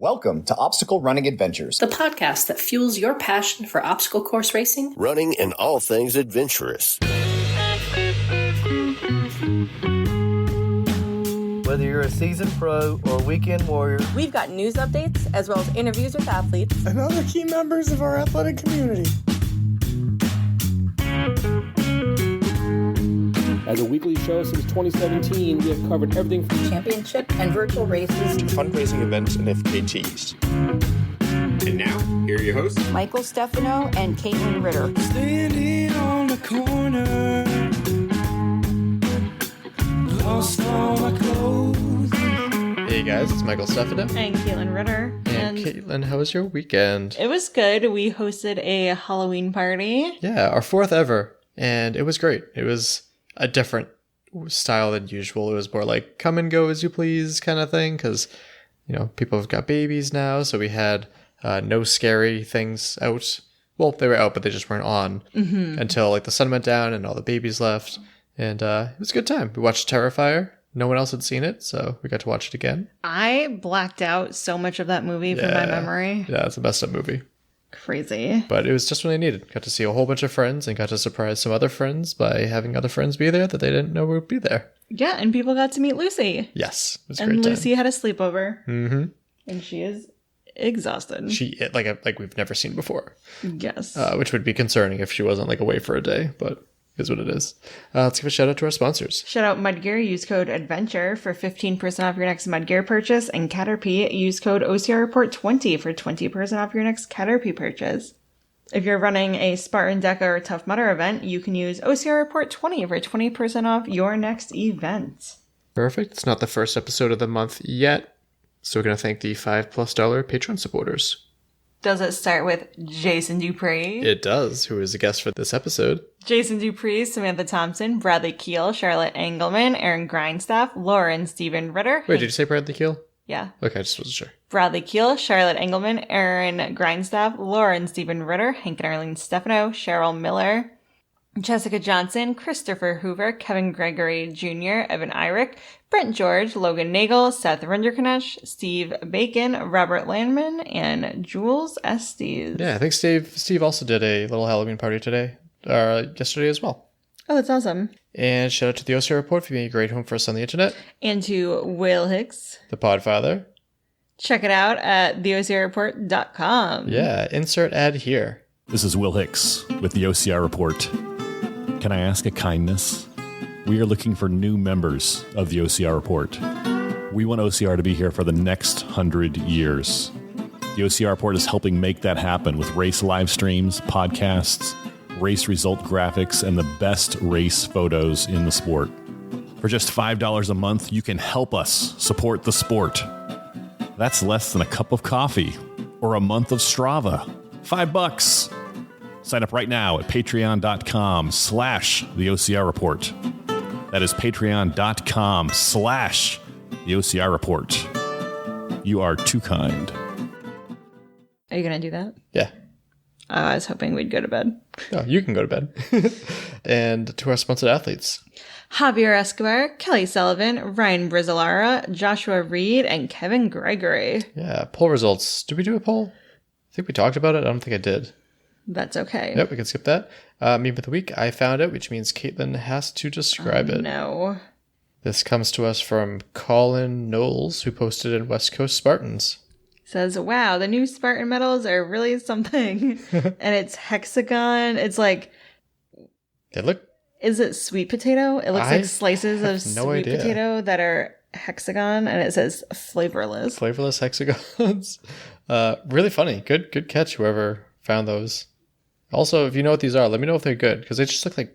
Welcome to Obstacle Running Adventures, the podcast that fuels your passion for obstacle course racing, running, and all things adventurous. Whether you're a seasoned pro or a weekend warrior, we've got news updates as well as interviews with athletes and other key members of our athletic community. As a weekly show since 2017, we have covered everything from championship and virtual races to fundraising events and FKTs. And now, here are your hosts, Michael Stefano and Caitlin Ritter. Standing on the corner, lost all my clothes. Hey guys, it's Michael Stefano. And Caitlin Ritter. And Caitlin, how was your weekend? It was good. We hosted a Halloween party. Yeah, our fourth ever. And it was great. It was a different style than usual. It was more like come and go as you please kind of thing because, you know, people have got babies now. So we had no scary things out. Well, they were out, but they just weren't on until like the sun went down and all the babies left. And it was a good time. We watched Terrifier. No one else had seen it, so we got to watch it again. I blacked out so much of that movie from my memory. Yeah, it's a messed up movie. Crazy. But it was just what I needed. Got to see a whole bunch of friends and got to surprise some other friends by having other friends be there that they didn't know would be there. Yeah, and people got to meet Lucy. Yes. It was a and great time. Lucy had a sleepover. Mm-hmm. And she is exhausted. She, like we've never seen before. Yes. Which would be concerning if she wasn't like away for a day, but is what it is. Let's give a shout out to our sponsors. Shout out Mudgear. Use code ADVENTURE for 15% off your next Mudgear purchase. And Caterpie. Use code OCR Report 20 for 20% off your next Caterpie purchase. If you're running a Spartan Deca or Tough Mudder event, you can use OCR Report 20 for 20% off your next event. Perfect. It's not the first episode of the month yet, so we're going to thank the $5+ Patreon supporters. Does it start with Jason Dupree? It does, who is a guest for this episode. Jason Dupree, Samantha Thompson, Bradley Keel, Charlotte Engelman, Aaron Grindstaff, Lauren Stephen Ritter. Wait, did you say Bradley Keel? Yeah. Okay, I just wasn't sure. Bradley Keel, Charlotte Engelman, Aaron Grindstaff, Lauren Stephen Ritter, Hank and Arlene Stefano, Cheryl Miller, Jessica Johnson, Christopher Hoover, Kevin Gregory Jr., Evan Eyrick, Brent George, Logan Nagel, Seth Renderknecht, Steve Bacon, Robert Landman, and Jules Estes. Yeah, I think Steve also did a little Halloween party yesterday as well. Oh, that's awesome. And shout out to the OCR Report for being a great home for us on the internet. And to Will Hicks, the Podfather. Check it out at theocrreport.com. Yeah, insert ad here. This is Will Hicks with the OCR Report. Can I ask a kindness? We are looking for new members of the OCR Report. We want OCR to be here for the next 100 years. The OCR Report is helping make that happen with race live streams, podcasts, race result graphics, and the best race photos in the sport. For just $5 a month, you can help us support the sport. That's less than a cup of coffee or a month of Strava. $5. Sign up right now at patreon.com/the OCR Report. That is patreon.com/the OCR Report. You are too kind. Are you going to do that? Yeah. I was hoping we'd go to bed. Oh, you can go to bed. And to our sponsored athletes. Javier Escobar, Kelly Sullivan, Ryan Brizzolara, Joshua Reed, and Kevin Gregory. Yeah, poll results. Did we do a poll? I think we talked about it. I don't think I did. That's okay. Yep, we can skip that. Meme of the week, I found it, which means Caitlin has to describe it. No. This comes to us from Colin Knowles, who posted in West Coast Spartans. Says, wow, the new Spartan medals are really something. And it's hexagon. It's like... They look... Is it sweet potato? It looks like slices of sweet potato that are hexagon, and it says flavorless. Flavorless hexagons. Really funny. Good catch, whoever found those. Also, if you know what these are, let me know if they're good, because they just look like...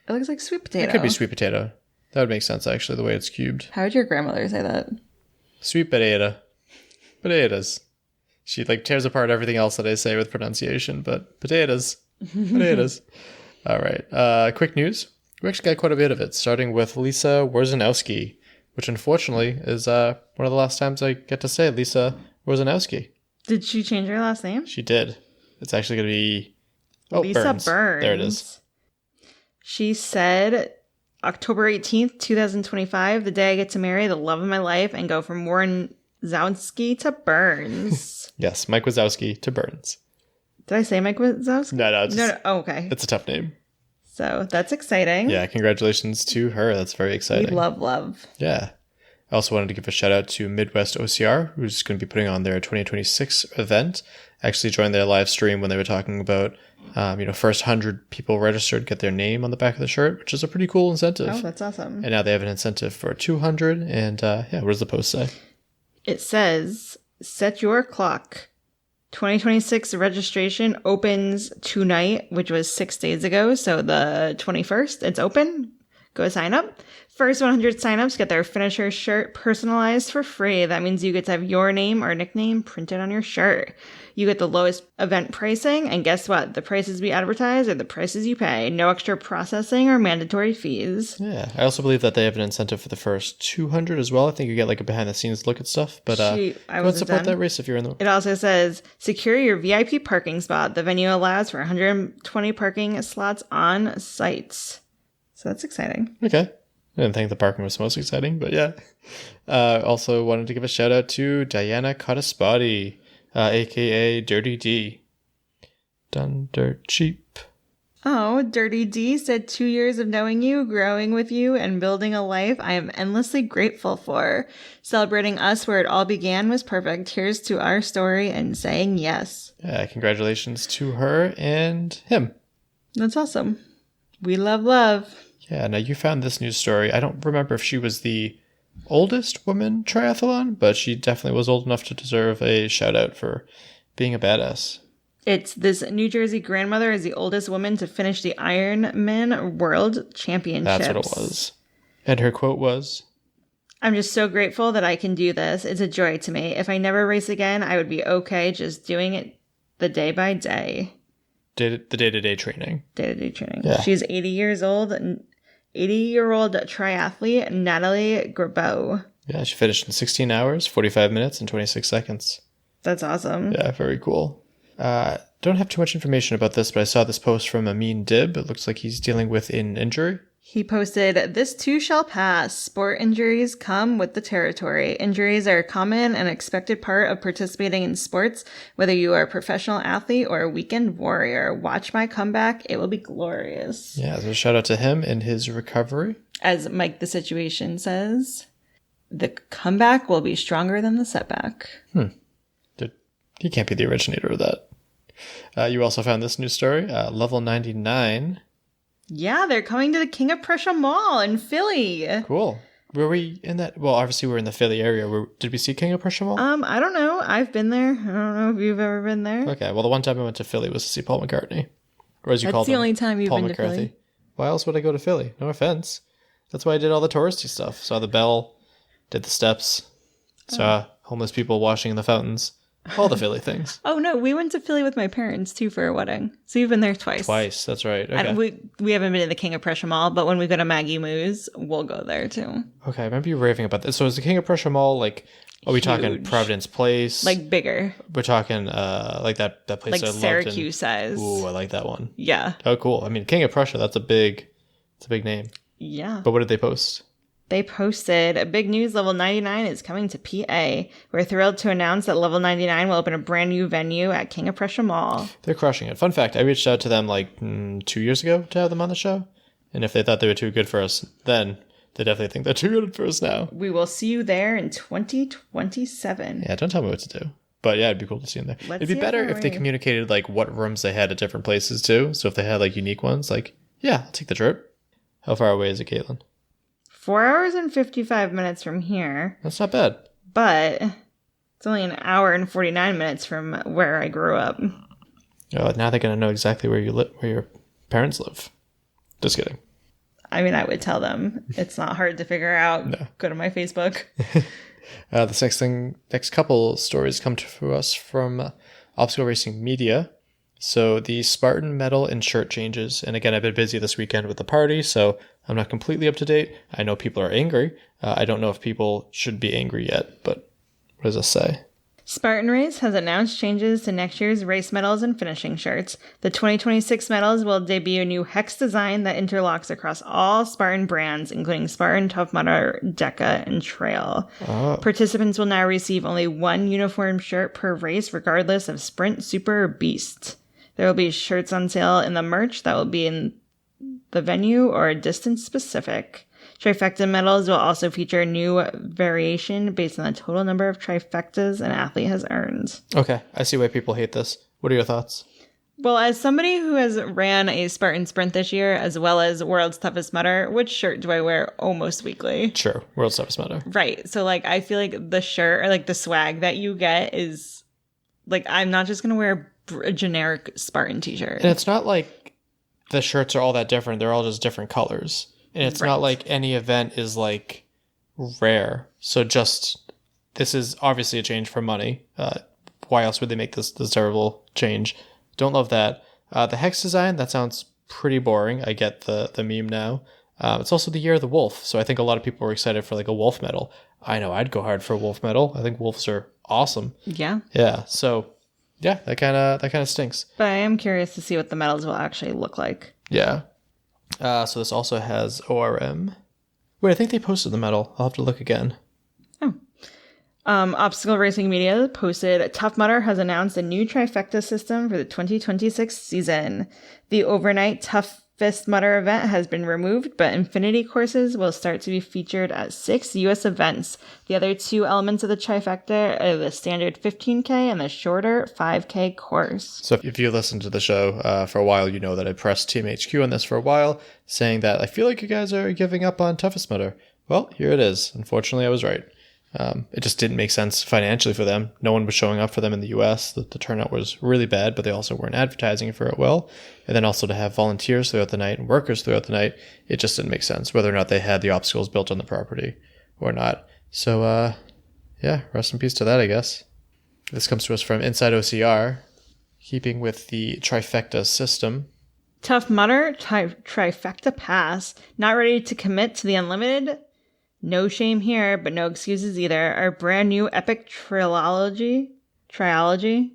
It looks like sweet potato. It could be sweet potato. That would make sense, actually, the way it's cubed. How would your grandmother say that? Sweet potato. Potatoes. She like tears apart everything else that I say with pronunciation, but potatoes. Potatoes. All right. Quick news. We actually got quite a bit of it, starting with Lisa Warzanowski, which unfortunately is one of the last times I get to say Lisa Warzanowski. Did she change her last name? She did. It's actually going to be... Lisa Burns. There it is. She said, October 18th, 2025, the day I get to marry the love of my life and go from Warren Wazowski to Burns. Yes, Mike Wazowski to Burns. Did I say Mike Wazowski? No. Oh, okay. It's a tough name. So that's exciting. Yeah, congratulations to her. That's very exciting. We love. Yeah. I also wanted to give a shout out to Midwest OCR, who's going to be putting on their 2026 event. I actually joined their live stream when they were talking about, first 100 people registered get their name on the back of the shirt, which is a pretty cool incentive. Oh, that's awesome. And now they have an incentive for 200. And what does the post say? It says, set your clock. 2026 registration opens tonight, which was 6 days ago. So the 21st, it's open. Go sign up. First 100 signups get their finisher shirt personalized for free. That means you get to have your name or nickname printed on your shirt. You get the lowest event pricing, and guess what? The prices we advertise are the prices you pay. No extra processing or mandatory fees. Yeah, I also believe that they have an incentive for the first 200 as well. I think you get like a behind-the-scenes look at stuff. But go and support that race if you're in the... It also says, secure your VIP parking spot. The venue allows for 120 parking slots on sites. So that's exciting. Okay. I didn't think the parking was most exciting, but yeah. Also wanted to give a shout out to Diana Cottaspati, aka Dirty D. Done dirt cheap. Oh, Dirty D said 2 years of knowing you, growing with you, and building a life I am endlessly grateful for. Celebrating us where it all began was perfect. Here's to our story and saying yes. Yeah, congratulations to her and him. That's awesome. We love. Yeah, now you found this news story. I don't remember if she was the oldest woman triathlon, but she definitely was old enough to deserve a shout out for being a badass. It's this New Jersey grandmother is the oldest woman to finish the Ironman World Championships. That's what it was. And her quote was, I'm just so grateful that I can do this. It's a joy to me. If I never race again, I would be okay just doing it the day by day. The day-to-day training. Day-to-day training. Yeah. She's 80 years old. 80-year-old triathlete Natalie Grabeau. Yeah, she finished in 16 hours, 45 minutes, and 26 seconds. That's awesome. Yeah, very cool. Don't have too much information about this, but I saw this post from Amin Dib. It looks like he's dealing with an injury. He posted, "This too shall pass. Sport injuries come with the territory. Injuries are a common and expected part of participating in sports, whether you are a professional athlete or a weekend warrior. Watch my comeback. It will be glorious." Yeah, so shout out to him in his recovery. As Mike the Situation says, the comeback will be stronger than the setback. He can't be the originator of that. You also found this news story. Level 99... Yeah, they're coming to the King of Prussia Mall in Philly. Cool. Were we in that? Well, obviously we're in the Philly area. Did we see King of Prussia Mall? I don't know. I've been there. I don't know if you've ever been there. Okay. Well, the one time I went to Philly was to see Paul McCartney. Or as you call him, That's the only time you've Paul been McCarthy. to Philly. Why else would I go to Philly? No offense. That's why I did all the touristy stuff. Saw the bell, did the steps, saw homeless people washing in the fountains. All the Philly things. Oh, no. We went to Philly with my parents, too, for a wedding. So you've been there twice. Twice. That's right. Okay. And we haven't been to the King of Prussia Mall, but when we go to Maggie Moo's, we'll go there, too. Okay. I remember you raving about this. So is the King of Prussia Mall, like, are we talking Providence Place? Like bigger. We're talking, like that place like I loved. Syracuse size. Ooh, I like that one. Yeah. Oh, cool. I mean, King of Prussia, it's a big name. Yeah. But what did they post? They posted, big news, Level 99 is coming to PA. We're thrilled to announce that Level 99 will open a brand new venue at King of Prussia Mall. They're crushing it. Fun fact, I reached out to them like 2 years ago to have them on the show. And if they thought they were too good for us then, they definitely think they're too good for us now. We will see you there in 2027. Yeah, don't tell me what to do. But yeah, it'd be cool to see them there. It'd be better if they communicated like what rooms they had at different places too. So if they had like unique ones, like, yeah, I'll take the trip. How far away is it, Caitlin? 4 hours and 55 minutes from here. That's not bad. But it's only an hour and 49 minutes from where I grew up. Oh, now they're going to know exactly where your parents live. Just kidding. I mean, I would tell them. It's not hard to figure out. No. Go to my Facebook. This next couple stories come to us from Obstacle Racing Media. So the Spartan medal and shirt changes. And again, I've been busy this weekend with the party, so I'm not completely up to date. I know people are angry. I don't know if people should be angry yet, but what does this say? Spartan Race has announced changes to next year's race medals and finishing shirts. The 2026 medals will debut a new hex design that interlocks across all Spartan brands, including Spartan, Tough Mudder, Deca, and Trail. Oh. Participants will now receive only one uniform shirt per race, regardless of Sprint, Super, or Beast. There will be shirts on sale in the merch that will be in the venue or distance specific. Trifecta medals will also feature a new variation based on the total number of trifectas an athlete has earned. Okay, I see why people hate this. What are your thoughts? Well, as somebody who has ran a Spartan Sprint this year, as well as World's Toughest Mudder, which shirt do I wear almost weekly? Sure, World's Toughest Mudder. Right. So, like, I feel like the shirt or, like, the swag that you get is, like, I'm not just going to wear a generic Spartan t-shirt. And it's not like the shirts are all that different. They're all just different colors. And it's not like any event is, like, rare. So just, this is obviously a change for money. Why else would they make this terrible change? Don't love that. The hex design, that sounds pretty boring. I get the meme now. It's also the year of the wolf. So I think a lot of people were excited for, like, a wolf medal. I know I'd go hard for a wolf medal. I think wolves are awesome. Yeah. Yeah. So, yeah, that kind of stinks. But I am curious to see what the medals will actually look like. Yeah. So this also has ORM. Wait, I think they posted the medal. I'll have to look again. Oh. Obstacle Racing Media posted, Tough Mudder has announced a new trifecta system for the 2026 season. The overnight Toughest Mudder event has been removed, but Infinity courses will start to be featured at 6 U.S. events. The other two elements of the trifecta are the standard 15K and the shorter 5K course. So if you listen to the show for a while, you know that I pressed Team HQ on this for a while, saying that I feel like you guys are giving up on Toughest Mudder. Well, here it is. Unfortunately, I was right. It just didn't make sense financially for them. No one was showing up for them in the US. The turnout was really bad, but they also weren't advertising for it well. And then also to have volunteers throughout the night and workers throughout the night, it just didn't make sense, whether or not they had the obstacles built on the property or not. So, yeah, rest in peace to that, I guess. This comes to us from Inside OCR, keeping with the trifecta system. Tough Mudder Trifecta Pass, not ready to commit to the unlimited? No shame here, but no excuses either. Our brand new epic trilogy. The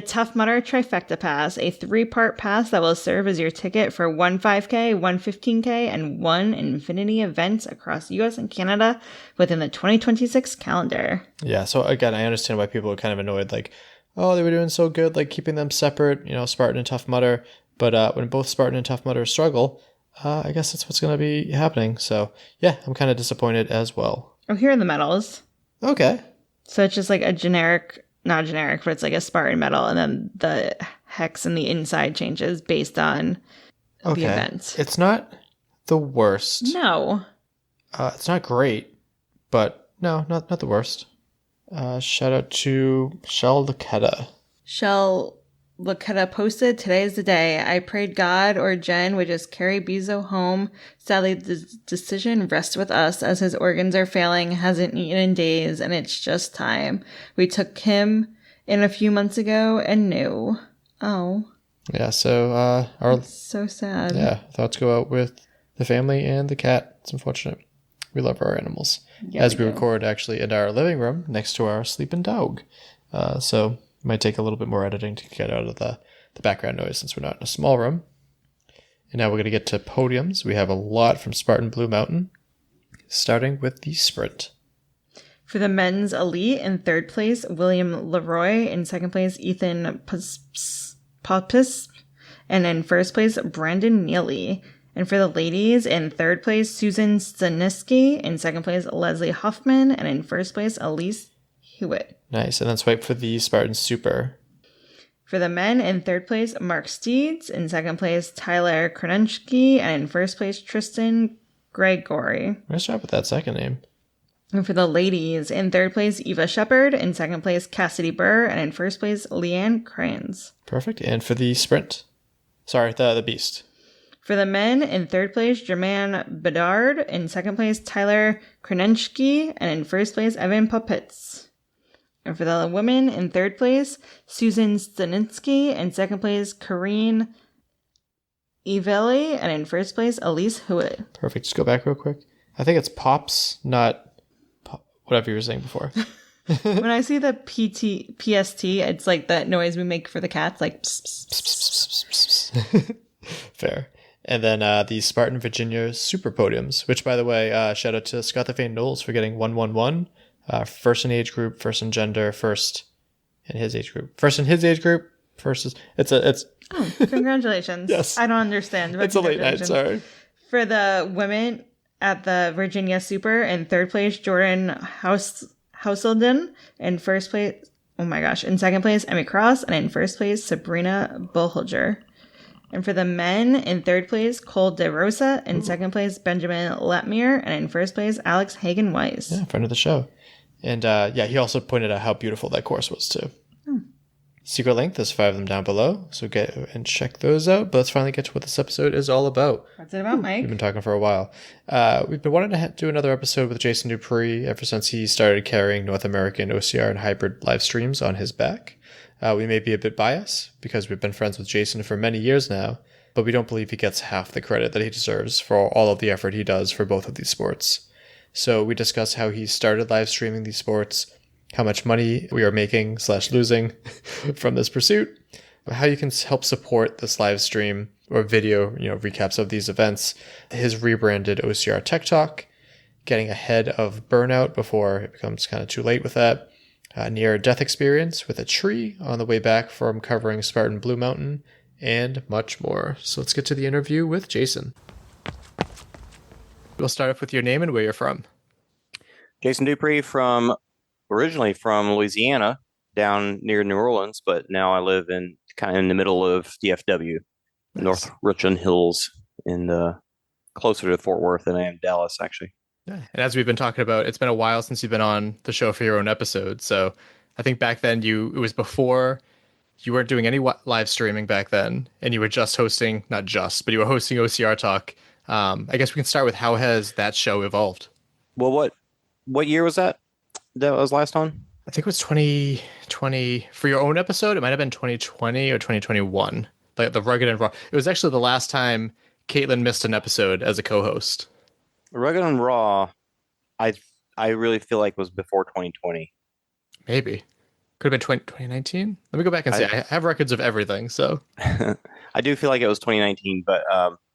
Tough Mudder Trifecta Pass, a 3-part pass that will serve as your ticket for 1 5K, 1 15K, and 1 Infinity events across US and Canada within the 2026 calendar. Yeah, so again, I understand why people are kind of annoyed, like, oh, they were doing so good, like keeping them separate, Spartan and Tough Mudder. But when both Spartan and Tough Mudder struggle, I guess that's what's going to be happening. So, yeah, I'm kind of disappointed as well. Oh, here are the medals. Okay. So it's just like a generic, not generic, but it's like a Spartan medal. And then the hex and the inside changes based on the event. It's not the worst. No. It's not great, but no, not the worst. Shout out to Shell Laketta. Shell Laketta posted, today is the day. I prayed God or Jen would just carry Bezo home. Sadly, the decision rests with us as his organs are failing, hasn't eaten in days, and it's just time. We took him in a few months ago and knew. Oh. Yeah, so That's so sad. Yeah, thoughts go out with the family and the cat. It's unfortunate. We love our animals. Yeah, as we record actually in our living room next to our sleeping dog. So it might take a little bit more editing to get out of the background noise since we're not in a small room. And now we're going to get to podiums. We have a lot from Spartan Blue Mountain, starting with the sprint. For the men's elite, in third place, William Leroy. In second place, Ethan Popis. And in first place, Brandon Neely. And for the ladies, in third place, Susan Staniski. In second place, Leslie Huffman. And in first place, Elise Hewitt. Nice. And then swipe for the Spartan Super. For the men, in third place, Mark Steeds. In second place, Tyler Kronensky. And in first place, Tristan Gregory. Nice job with that second name. And for the ladies, in third place, Eva Shepard. In second place, Cassidy Burr. And in first place, Leanne Crayons. Perfect. And for the sprint. Sorry, the beast. For the men, in third place, Jermaine Bedard. In second place, Tyler Kronensky. And in first place, Evan Popitz. And for the women, in third place, Susan Staninsky. In second place, Corrine Evelli. And in first place, Elise Hewitt. Perfect. Just go back real quick. I think it's Pops, not whatever you were saying before. When I see the PST, it's like that noise we make for the cats, like pss, pss, pss. Fair. And then the Spartan Virginia Super Podiums, which, by the way, shout out to Scott the Fane Knowles for getting 111. First in age group, first in gender, first in his age group. First in his age group, first is... It's... Oh, congratulations. Yes. I don't understand. It's a late night, sorry. For the women at the Virginia Super, in third place, Jordan Householden. In first place... Oh my gosh. In second place, Emmy Cross. And in first place, Sabrina Bullholger. And for the men, in third place, Cole DeRosa. In second place, Benjamin Letmere. And in first place, Alex Hagen-Weiss. Yeah, friend of the show. And he also pointed out how beautiful that course was, too. Secret link, there's 5 of them down below. So get and check those out. But let's finally get to what this episode is all about. What's it about, Mike? We've been talking for a while. We've been wanting to do another episode with Jason Dupree ever since he started carrying North American OCR and hybrid live streams on his back. We may be a bit biased because we've been friends with Jason for many years now, but we don't believe he gets half the credit that he deserves for all of the effort he does for both of these sports. So we discuss how he started live streaming these sports, how much money we are making / losing from this pursuit, how you can help support this live stream or video, recaps of these events, his rebranded OCR Tech Talk, getting ahead of Burnout before it becomes kind of too late with that, near-death experience with a tree on the way back from covering Spartan Blue Mountain, and much more. So let's get to the interview with Jason. We'll start off with your name and where you're from. Jason Dupree, originally from Louisiana, down near New Orleans, but now I live kind of in the middle of DFW, nice. North Richland Hills, closer to Fort Worth than I am Dallas, actually. Yeah. And as we've been talking about, it's been a while since you've been on the show for your own episode. So I think back then it was before you weren't doing any live streaming back then, and you were just hosting, not just, but you were hosting OCR Talk. I guess we can start with how has that show evolved? Well, what year was that was last on? I think it was 2020. For your own episode, it might have been 2020 or 2021. Like the Rugged and Raw. It was actually the last time Caitlin missed an episode as a co-host. Rugged and Raw, I really feel like was before 2020. Maybe. Could have been 2019. Let me go back and see. I have records of everything, so. I do feel like it was 2019, but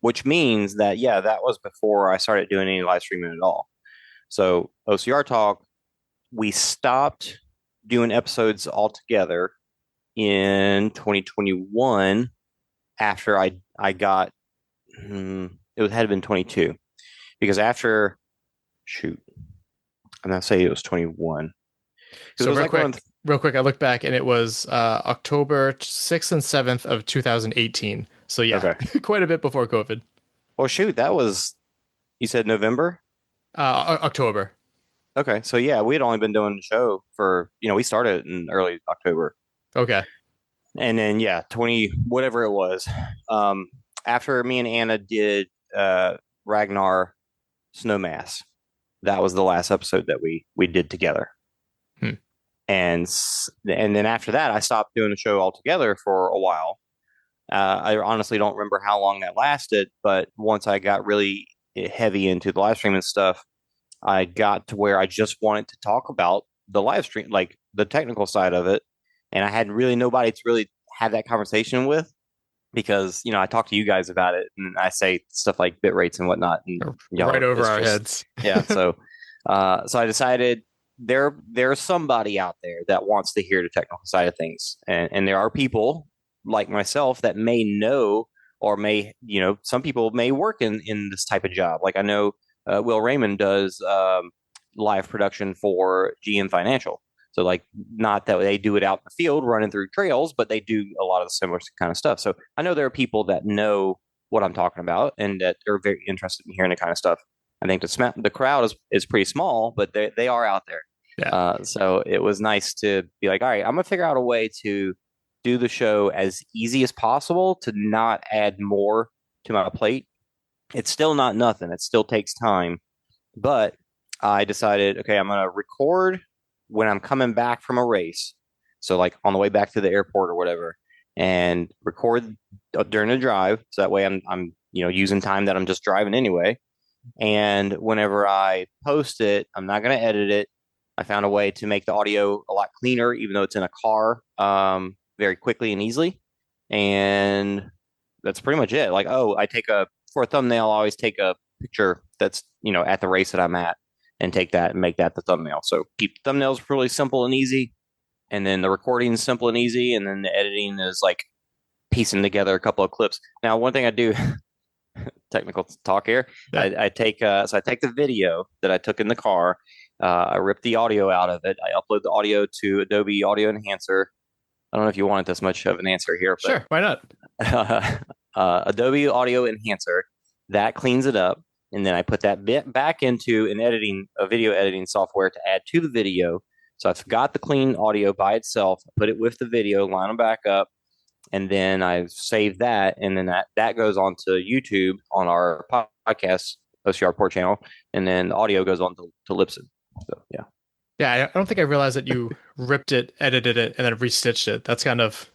which means that, that was before I started doing any live streaming at all. So OCR Talk, we stopped doing episodes altogether in 2021 after I got, it had been 22. Because after, I'm not saying it was 21. So real quick, I looked back and it was October 6th and 7th of 2018. So okay. Quite a bit before COVID. Well, that was, you said November? October. Okay, so we had only been doing the show for, we started in early October. Okay. And then, 20, whatever it was. After me and Anna did Ragnar Snowmass, that was the last episode that we did together. And then after that, I stopped doing the show altogether for a while. I honestly don't remember how long that lasted, but once I got really heavy into the live streaming stuff, I got to where I just wanted to talk about the live stream, like the technical side of it. And I had really nobody to really have that conversation with because, I talk to you guys about it and I say stuff like bit rates and whatnot. And, right over our heads. Yeah. So I decided there's somebody out there that wants to hear the technical side of things. And there are people like myself that may know or may, some people may work in this type of job. Like I know Will Raymond does live production for GM Financial. So like not that they do it out in the field running through trails, but they do a lot of the similar kind of stuff. So I know there are people that know what I'm talking about and that are very interested in hearing the kind of stuff. I think the crowd is pretty small, but they are out there. Yeah. So it was nice to be like, all right, I'm going to figure out a way to do the show as easy as possible to not add more to my plate. It's still not nothing. It still takes time. But I decided, okay, I'm going to record when I'm coming back from a race. So like on the way back to the airport or whatever, and record during the drive. So that way I'm using time that I'm just driving anyway. And whenever I post it, I'm not going to edit it. I found a way to make the audio a lot cleaner, even though it's in a car, very quickly and easily. And that's pretty much it. Like, for a thumbnail, I always take a picture that's, at the race that I'm at and take that and make that the thumbnail. So keep the thumbnails really simple and easy. And then the recording is simple and easy. And then the editing is like piecing together a couple of clips. Now, one thing I do, technical talk here, yeah. I take the video that I took in the car. I rip the audio out of it. I upload the audio to Adobe Audio Enhancer. I don't know if you wanted this much of an answer here. But, sure, why not? Adobe Audio Enhancer, that cleans it up. And then I put that bit back into a video editing software to add to the video. So I've got the clean audio by itself, put it with the video, line them back up, and then I save that. And then that goes on to YouTube on our podcast, OCR Report channel. And then the audio goes on to Libsyn. So, yeah. Yeah, I don't think I realized that you ripped it, edited it, and then restitched it. That's kind of...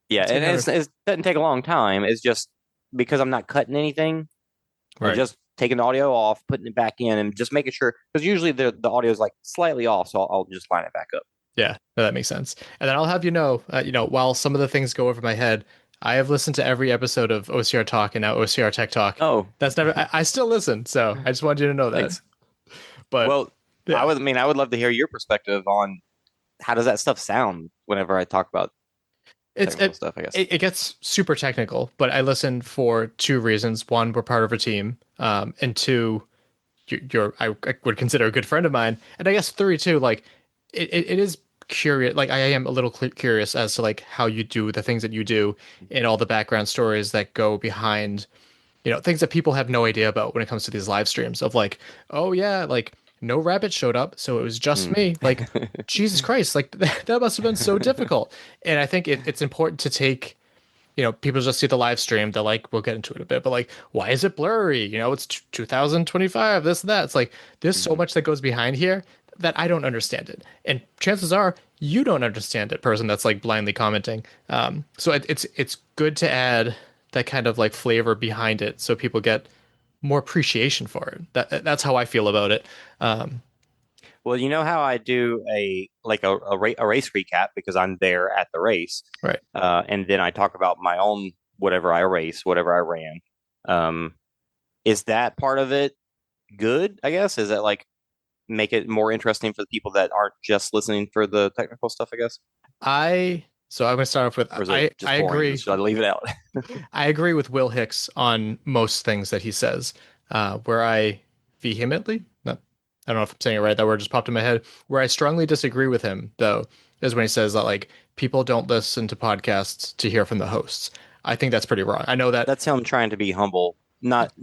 Yeah, and it doesn't take a long time. It's just because I'm not cutting anything. Right. I'm just taking the audio off, putting it back in, and just making sure, because usually the audio is like slightly off, so I'll just line it back up. Yeah, that makes sense. And then I'll have while some of the things go over my head, I have listened to every episode of OCR Talk and now OCR Tech Talk. Oh, that's never. I still listen, so I just wanted you to know that. Thanks. But yeah. I would love to hear your perspective on how does that stuff sound whenever I talk about stuff, I guess. It gets super technical, but I listen for two reasons. One, we're part of a team. And two, I would consider a good friend of mine. And I guess three, too, like it is curious. Like I am a little curious as to like how you do the things that you do and all the background stories that go behind, things that people have no idea about when it comes to these live streams of like, oh yeah, like no rabbit showed up, so it was just me. Like, Jesus Christ, like that must have been so difficult. And I think it's important to take, people just see the live stream. They're like, we'll get into it a bit, but like, why is it blurry? It's 2025, this and that. It's like, there's so much that goes behind here that I don't understand it. And chances are you don't understand it, person that's like blindly commenting. So it's good to add that kind of like flavor behind it so people get more appreciation for it. That's how I feel about it. Well, you know how I do a race recap because I'm there at the race, right? And then I talk about my own whatever I ran. Is that part of it good? I guess is that like make it more interesting for the people that aren't just listening for the technical stuff? I guess. So I'm going to start off with I agree. Should I leave it out? I agree with Will Hicks on most things that he says. Where I vehemently, no, I don't know if I'm saying it right. That word just popped in my head. Where I strongly disagree with him, though, is when he says that like people don't listen to podcasts to hear from the hosts. I think that's pretty wrong. I know that's him trying to be humble. Not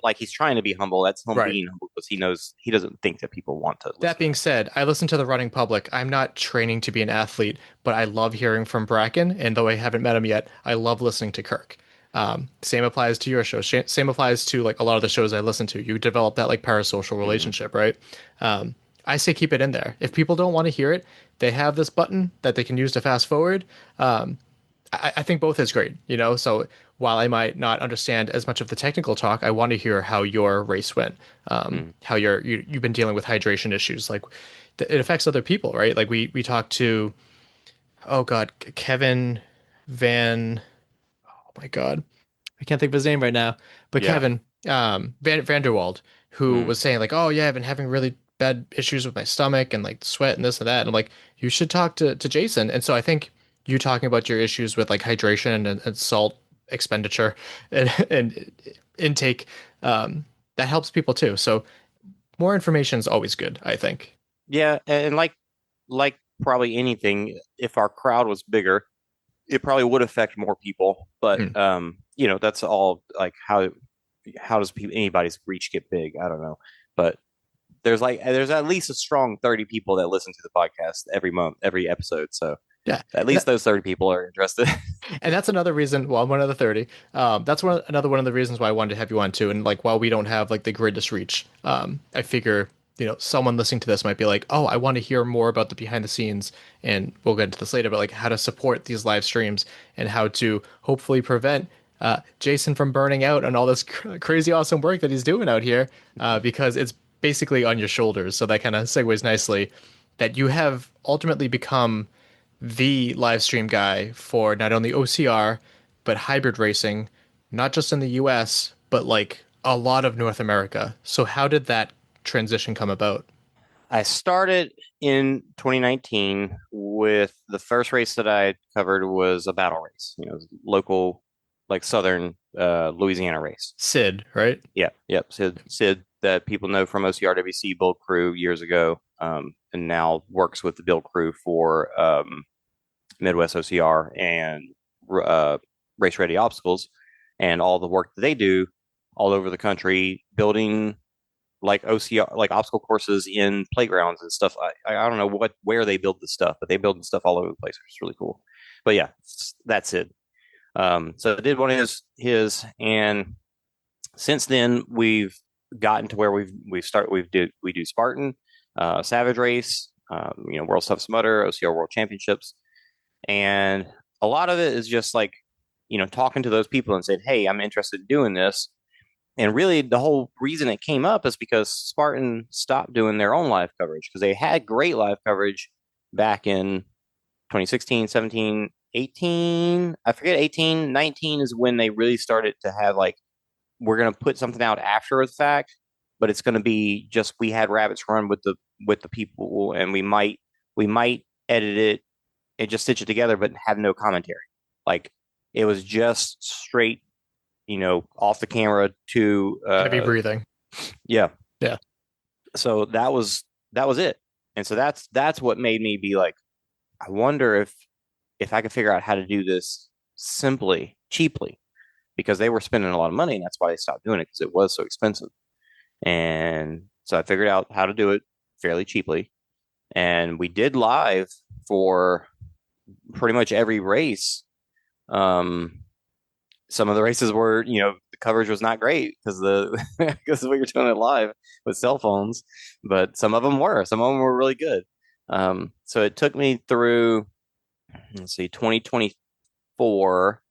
like he's trying to be humble. That's him being humble because he knows he doesn't think that people want to listen. That being said, I listen to the running public. I'm not training to be an athlete, but I love hearing from Bracken. And though I haven't met him yet, I love listening to Kirk. Same applies to your show. Same applies to like a lot of the shows I listen to. You develop that like parasocial relationship, right? I say keep it in there. If people don't want to hear it, they have this button that they can use to fast forward. I think both is great, so while I might not understand as much of the technical talk, I want to hear how your race went, how you've been dealing with hydration issues. Like it affects other people, right? Like we talked to, Kevin Van, oh my God, I can't think of his name right now, but yeah. Kevin Vanderwald, who was saying like, oh yeah, I've been having really bad issues with my stomach and like sweat and this and that. And I'm like, you should talk to Jason. And so I think you talking about your issues with like hydration and salt expenditure and intake, that helps people too. So more information is always good, I think. Yeah. And like probably anything, if our crowd was bigger, it probably would affect more people, but that's all like how does anybody's reach get big? I don't know, but there's at least a strong 30 people that listen to the podcast every month, every episode. So yeah, at least those 30 people are interested. And that's another reason. Well, I'm one of the 30. That's another one of the reasons why I wanted to have you on too. And like, while we don't have like the greatest reach, I figure, someone listening to this might be like, oh, I want to hear more about the behind the scenes. And we'll get into this later, but like how to support these live streams and how to hopefully prevent Jason from burning out on all this crazy, awesome work that he's doing out here, because it's basically on your shoulders. So that kind of segues nicely that you have ultimately become the live stream guy for not only OCR, but hybrid racing, not just in the US, but like a lot of North America. So how did that transition come about? I started in 2019 with the first race that I covered was a battle race, local, like Southern Louisiana race. Sid, right? Yeah, yep. Sid that people know from OCRWC build crew years ago, and now works with the build crew for Midwest OCR and Race Ready Obstacles, and all the work that they do all over the country, building like OCR, like obstacle courses in playgrounds and stuff. I don't know where they build this stuff, but they build stuff all over the place. It's really cool. But yeah, that's it. So I did one of his, and since then we've gotten to where we do Spartan, Savage Race, World Toughest Mudder, OCR World Championships, and a lot of it is just like talking to those people and saying, hey, I'm interested in doing this. And really, the whole reason it came up is because Spartan stopped doing their own live coverage, because they had great live coverage back in 2016, 17, 18. I forget, 18, 19 is when they really started to have like, we're going to put something out after the fact, but it's going to be just, we had rabbits run with the people, and we might edit it and just stitch it together, but have no commentary. Like, it was just straight, off the camera to heavy breathing. Yeah. Yeah. So that was it. And so that's what made me be like, I wonder if I could figure out how to do this simply, cheaply, because they were spending a lot of money, and that's why they stopped doing it, because it was so expensive. And so I figured out how to do it fairly cheaply. And we did live for pretty much every race. Some of the races were, the coverage was not great because because we were doing it live with cell phones, but some of them were really good. So it took me through, 2024.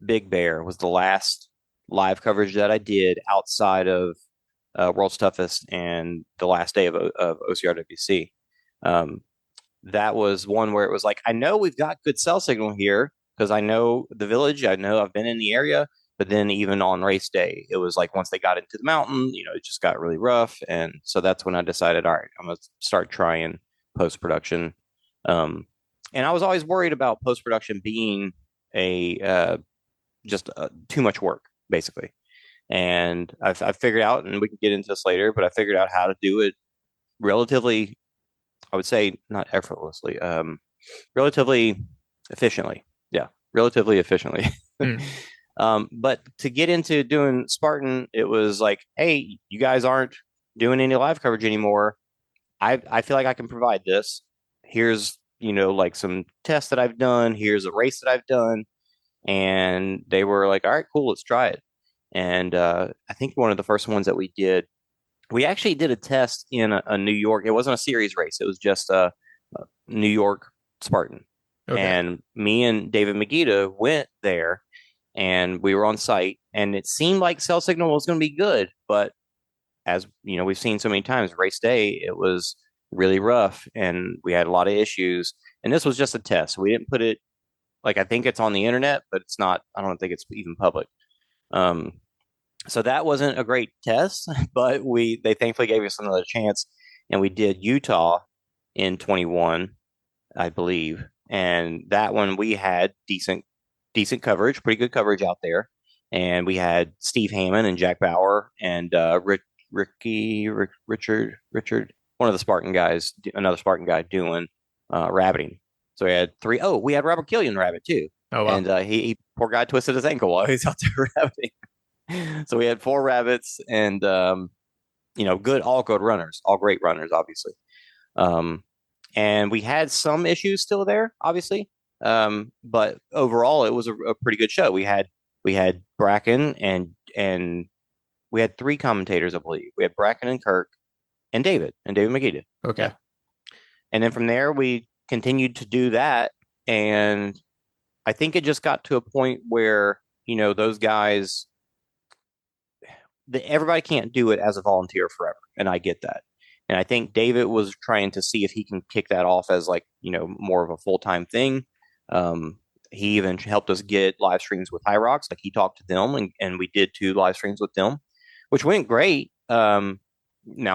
Big Bear was the last live coverage that I did outside of World's Toughest and the last day of OCRWC. That was one where it was like, I know we've got good cell signal here, because I know the village, I know I've been in the area, but then even on race day, it was like once they got into the mountain, it just got really rough. And so that's when I decided, all right, I'm going to start trying post-production. And I was always worried about post-production being just too much work, basically. And I figured out, and we can get into this later, but I figured out how to do it relatively, I would say not effortlessly, relatively efficiently. Yeah, relatively efficiently. But to get into doing Spartan, it was like, hey, you guys aren't doing any live coverage anymore. I feel like I can provide this. Here's, like some tests that I've done. Here's a race that I've done. And they were like, all right, cool, let's try it. And I think one of the first ones that we actually did a test in a New York. It wasn't a series race. It was just a New York Spartan. Okay. And me and David Megita went there, and we were on site, and it seemed like cell signal was going to be good. But as we've seen so many times, race day, it was really rough, and we had a lot of issues. And this was just a test. We didn't put it, like, I think it's on the internet, but it's not, I don't think it's even public. So that wasn't a great test, but they thankfully gave us another chance, and we did Utah in 21, I believe. And that one we had decent coverage, pretty good coverage out there. And we had Steve Hammond and Jack Bauer and Richard, one of the Spartan guys, another Spartan guy doing rabbiting. So we had three. Oh, we had Robert Killian rabbit too. Oh, wow. And he poor guy twisted his ankle while he was out there rabbiting. So we had 4 rabbits, and all good runners, all great runners, obviously. And we had some issues still there, obviously. But overall, it was a pretty good show. We had Bracken and we had 3 commentators, I believe. We had Bracken and Kirk and David Megita. Okay. Yeah. And then from there, we continued to do that. And I think it just got to a point where, those guys, everybody can't do it as a volunteer forever. And I get that. And I think David was trying to see if he can kick that off as like, more of a full-time thing. He even helped us get live streams with High Rocks. Like he talked to them and we did 2 live streams with them, which went great. Now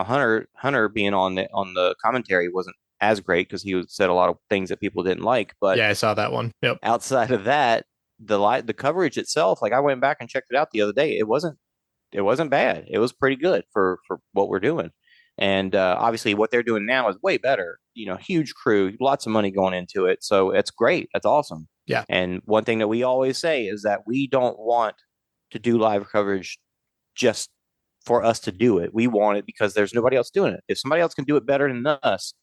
Hunter being on the commentary wasn't as great because he said a lot of things that people didn't like. But yeah, I saw that one. Yep. Outside of that, the coverage itself, like I went back and checked it out the other day. It wasn't bad. It was pretty good for what we're doing. And obviously what they're doing now is way better. Huge crew, lots of money going into it. So it's great. That's awesome. Yeah. And one thing that we always say is that we don't want to do live coverage just for us to do it. We want it because there's nobody else doing it. If somebody else can do it better than us,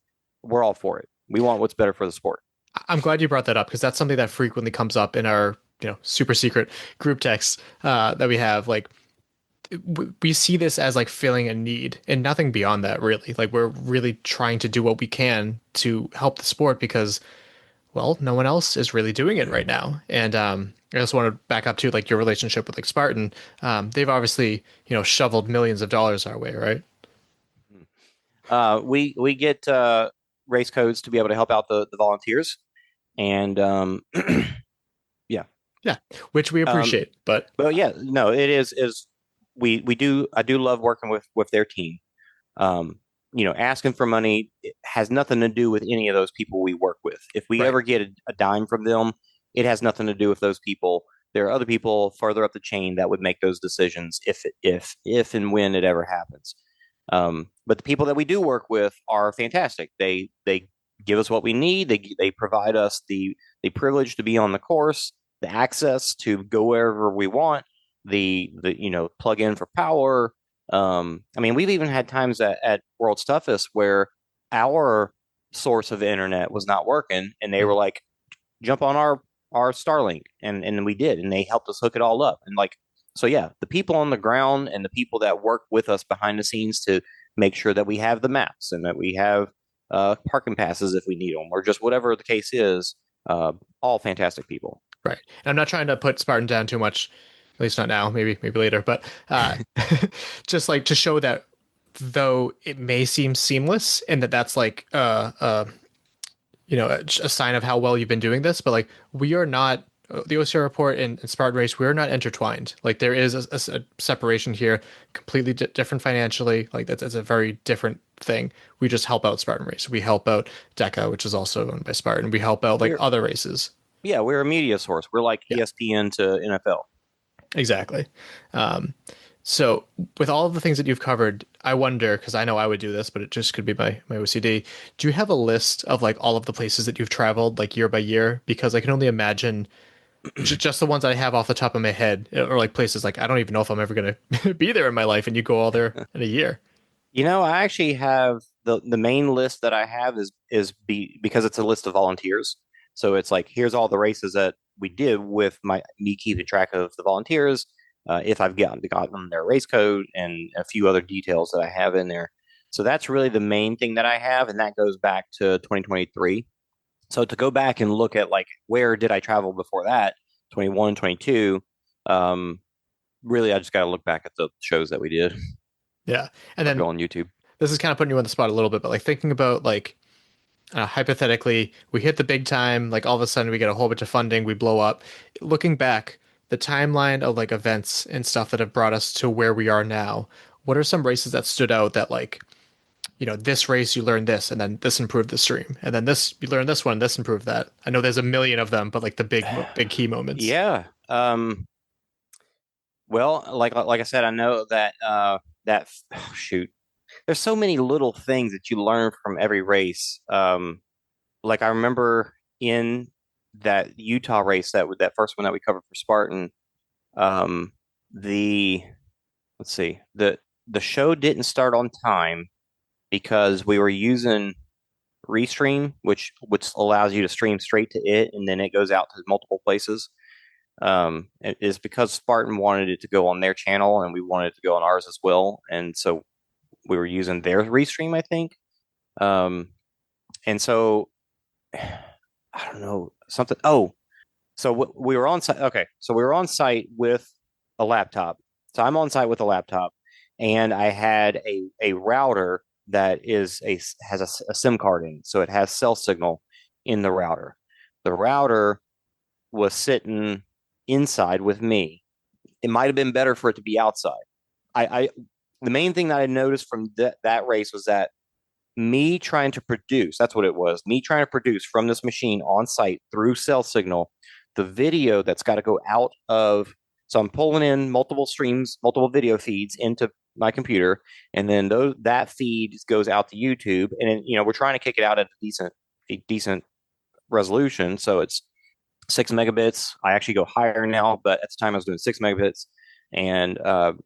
we're all for it. We want what's better for the sport. I'm glad you brought that up because that's something that frequently comes up in our, super secret group texts that we have. Like, we see this as like filling a need and nothing beyond that, really. Like, we're really trying to do what we can to help the sport because, well, no one else is really doing it right now. And I just want to back up to like your relationship with like Spartan. They've obviously, shoveled millions of dollars our way, right? We get race codes to be able to help out the volunteers, and yeah, which we appreciate. But yeah, no, it is we do. I do love working with their team. Asking for money has nothing to do with any of those people we work with. If we ever get a dime from them, it has nothing to do with those people. There are other people further up the chain that would make those decisions if and when it ever happens. But the people that we do work with are fantastic. They give us what we need. They provide us the privilege to be on the course, the access to go wherever we want, the plug in for power. We've even had times at World's Toughest where our source of internet was not working, and they were like, "Jump on our Starlink," and we did, and they helped us hook it all up. And so yeah, the people on the ground and the people that work with us behind the scenes to make sure that we have the maps and that we have parking passes if we need them, or just whatever the case is, all fantastic people. Right. And I'm not trying to put Spartan down too much, at least not now, maybe later, but just like to show that though it may seem seamless and that's like a sign of how well you've been doing this, but like we are not, the OCR report and Spartan Race, we're not intertwined. Like there is a separation here, completely different financially. Like that's a very different thing. We just help out Spartan Race. We help out DECA, which is also owned by Spartan. We help out like other races. Yeah, we're a media source. We're like ESPN to NFL. Exactly. So with all of the things that you've covered, I wonder, because I know I would do this, but it just could be my OCD. Do you have a list of like all of the places that you've traveled like year by year? Because I can only imagine just the ones that I have off the top of my head, or like places like I don't even know if I'm ever going to be there in my life, and you go all there in a year. I actually have the main list that I have is because it's a list of volunteers. So it's like, here's all the races that we did with me keeping track of the volunteers, if I've gotten their race code and a few other details that I have in there. So that's really the main thing that I have, and that goes back to 2023. So to go back and look at like where did I travel before that, 21, 22, really I just got to look back at the shows that we did. Yeah, and then go on YouTube. This is kind of putting you on the spot a little bit, but like thinking about like hypothetically, we hit the big time, like all of a sudden we get a whole bunch of funding, we blow up. Looking back, the timeline of like events and stuff that have brought us to where we are now, what are some races that stood out that like, this race you learned this, and then this improved the stream, and then this you learned this one, this improved that? I know there's a million of them, but like the big key moments. Yeah. Well, like I said, I know that there's so many little things that you learn from every race. Like I remember in that Utah race, that first one that we covered for Spartan, the show didn't start on time because we were using Restream, which allows you to stream straight to it, and then it goes out to multiple places. It is because Spartan wanted it to go on their channel, and we wanted it to go on ours as well, and so we were using their Restream, I think. And so I don't know something. Oh, so we were on site. Okay, so we were on site with a laptop. So I'm on site with a laptop, and I had a router that has a SIM card in it, so it has cell signal in the router. The router was sitting inside with me. It might have been better for it to be outside. The main thing that I noticed from that race was that me trying to produce, that's what it was, me trying to produce from this machine on site through cell signal, the video that's got to go out of, so I'm pulling in multiple streams, multiple video feeds into my computer, and then that feed goes out to YouTube, and then, we're trying to kick it out at a decent resolution, so it's 6 megabits. I actually go higher now, but at the time I was doing 6 megabits, and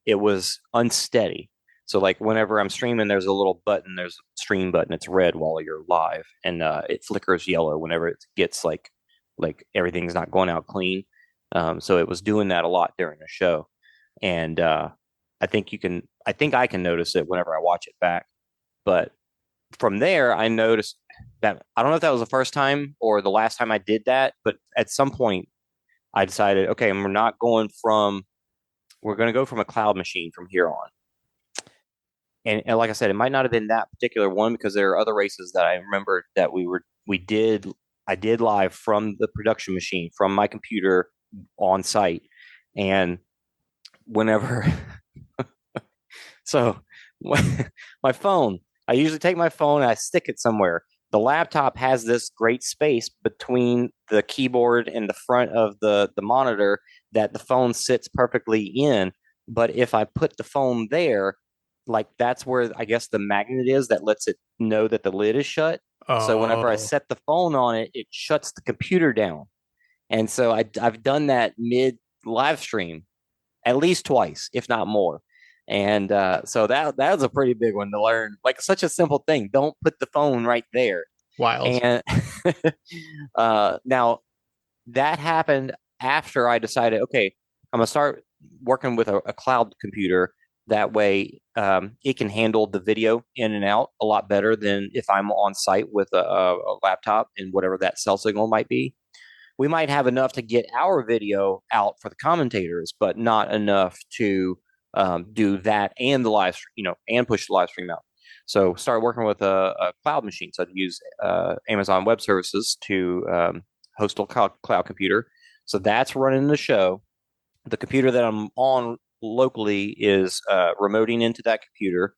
it was unsteady. So like whenever I'm streaming, there's a little button, there's a stream button. It's red while you're live, and it flickers yellow whenever it gets like everything's not going out clean. So it was doing that a lot during the show, and I think I can notice it whenever I watch it back. But from there, I noticed that, I don't know if that was the first time or the last time I did that, but at some point I decided, okay, we're going to go from a cloud machine from here on. And like I said, it might not have been that particular one, because there are other races that I remember that I did live from the production machine, from my computer on site. And whenever, so my phone, I usually take my phone and I stick it somewhere. The laptop has this great space between the keyboard and the front of the monitor that the phone sits perfectly in. But if I put the phone there, like that's where I guess the magnet is that lets it know that the lid is shut. Oh. So whenever I set the phone on it, it shuts the computer down. And so I've done that mid live stream at least twice, if not more. And so that was a pretty big one to learn. Like, such a simple thing. Don't put the phone right there. Wild. And now that happened after I decided, okay, I'm going to start working with a cloud computer. That way it can handle the video in and out a lot better than if I'm on site with a laptop and whatever that cell signal might be. We might have enough to get our video out for the commentators, but not enough to do that and the live stream, and push the live stream out. So start working with a cloud machine. So I'd use Amazon Web Services to host a cloud computer. So that's running the show. The computer that I'm on locally is remoting into that computer,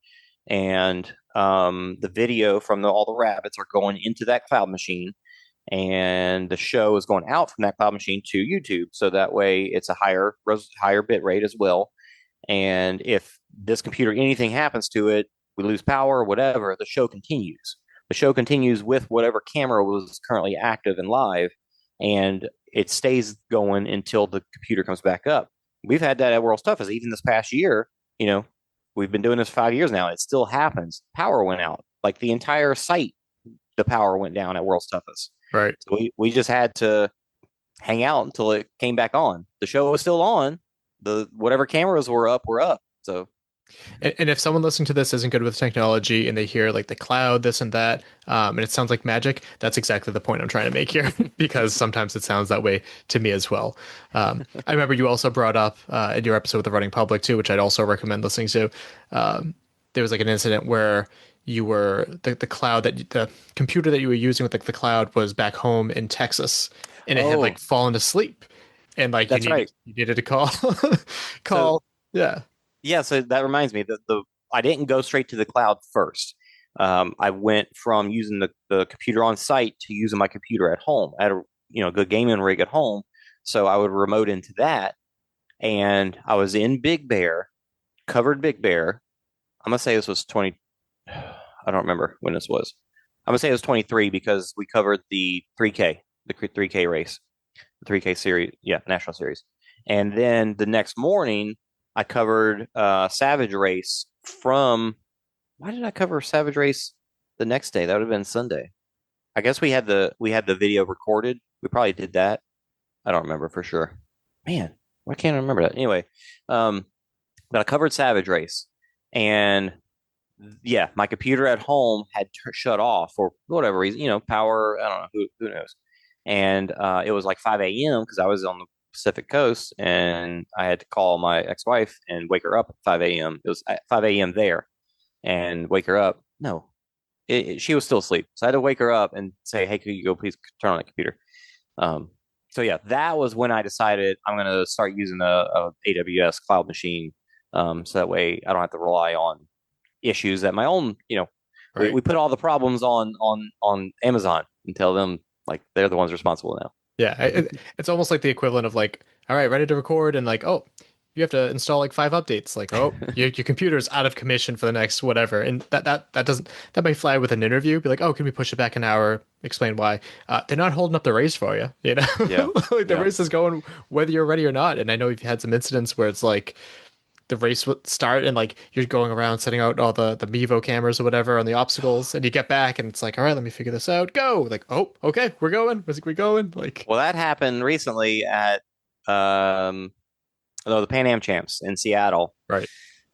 and the video from all the rabbits are going into that cloud machine, and the show is going out from that cloud machine to YouTube. So that way it's a higher bit rate as well. And if this computer, anything happens to it, we lose power or whatever, the show continues. The show continues with whatever camera was currently active and live, and it stays going until the computer comes back up. We've had that at World's Toughest. Even this past year, we've been doing this 5 years now. It still happens. Power went out. Like the entire site, the power went down at World's Toughest. Right. So we just had to hang out until it came back on. The show was still on. Whatever cameras were up. So. And if someone listening to this isn't good with technology and they hear like the cloud, this and that, and it sounds like magic, that's exactly the point I'm trying to make here, because sometimes it sounds that way to me as well. I remember you also brought up in your episode with the Running Public too, which I'd also recommend listening to. There was like an incident where you were the computer that you were using with like the cloud was back home in Texas, and it had like fallen asleep, and like you needed to call. Yeah. Yeah, so that reminds me that I didn't go straight to the cloud first. I went from using the computer on site to using my computer at home. I had a good gaming rig at home, so I would remote into that, and I was in Big Bear, covered Big Bear. I'm gonna say this was 20. I don't remember when this was. I'm gonna say it was 23 because we covered the 3K, the 3K race, the 3K series, national series, and then the next morning, I covered Savage Race from. Why did I cover Savage Race the next day? That would have been Sunday. I guess we had the video recorded. We probably did that. I don't remember for sure. Man, why can't I remember that? Anyway, but I covered Savage Race, and my computer at home had shut off for whatever reason. Power. I don't know. Who knows? And it was like 5 a.m. because I was on the Pacific Coast, and I had to call my ex-wife and wake her up at 5 a.m. It was at 5 a.m. there, and wake her up No, she was still asleep. So I had to wake her up and say, hey, could you go please turn on the computer? So yeah, that was when I decided I'm going to start using a AWS cloud machine. So that way I don't have to rely on issues that my own, Right. we put all the problems on Amazon and tell them like they're the ones responsible now. Yeah, it's almost like the equivalent of like, all right, ready to record, and like, oh, you have to install like 5 updates. Like, oh, your computer's out of commission for the next whatever, and that may fly with an interview. Be like, oh, can we push it back an hour? Explain why. They're not holding up the race for you. Yeah. Like the race is going whether you're ready or not. And I know you've had some incidents where it's like the race would start and like you're going around setting out all the Mevo cameras or whatever on the obstacles, and you get back and it's like, all right, let me figure this out. Go. Like, oh, okay, we're going. We going? Like, well, that happened recently at the Pan Am Champs in Seattle. Right.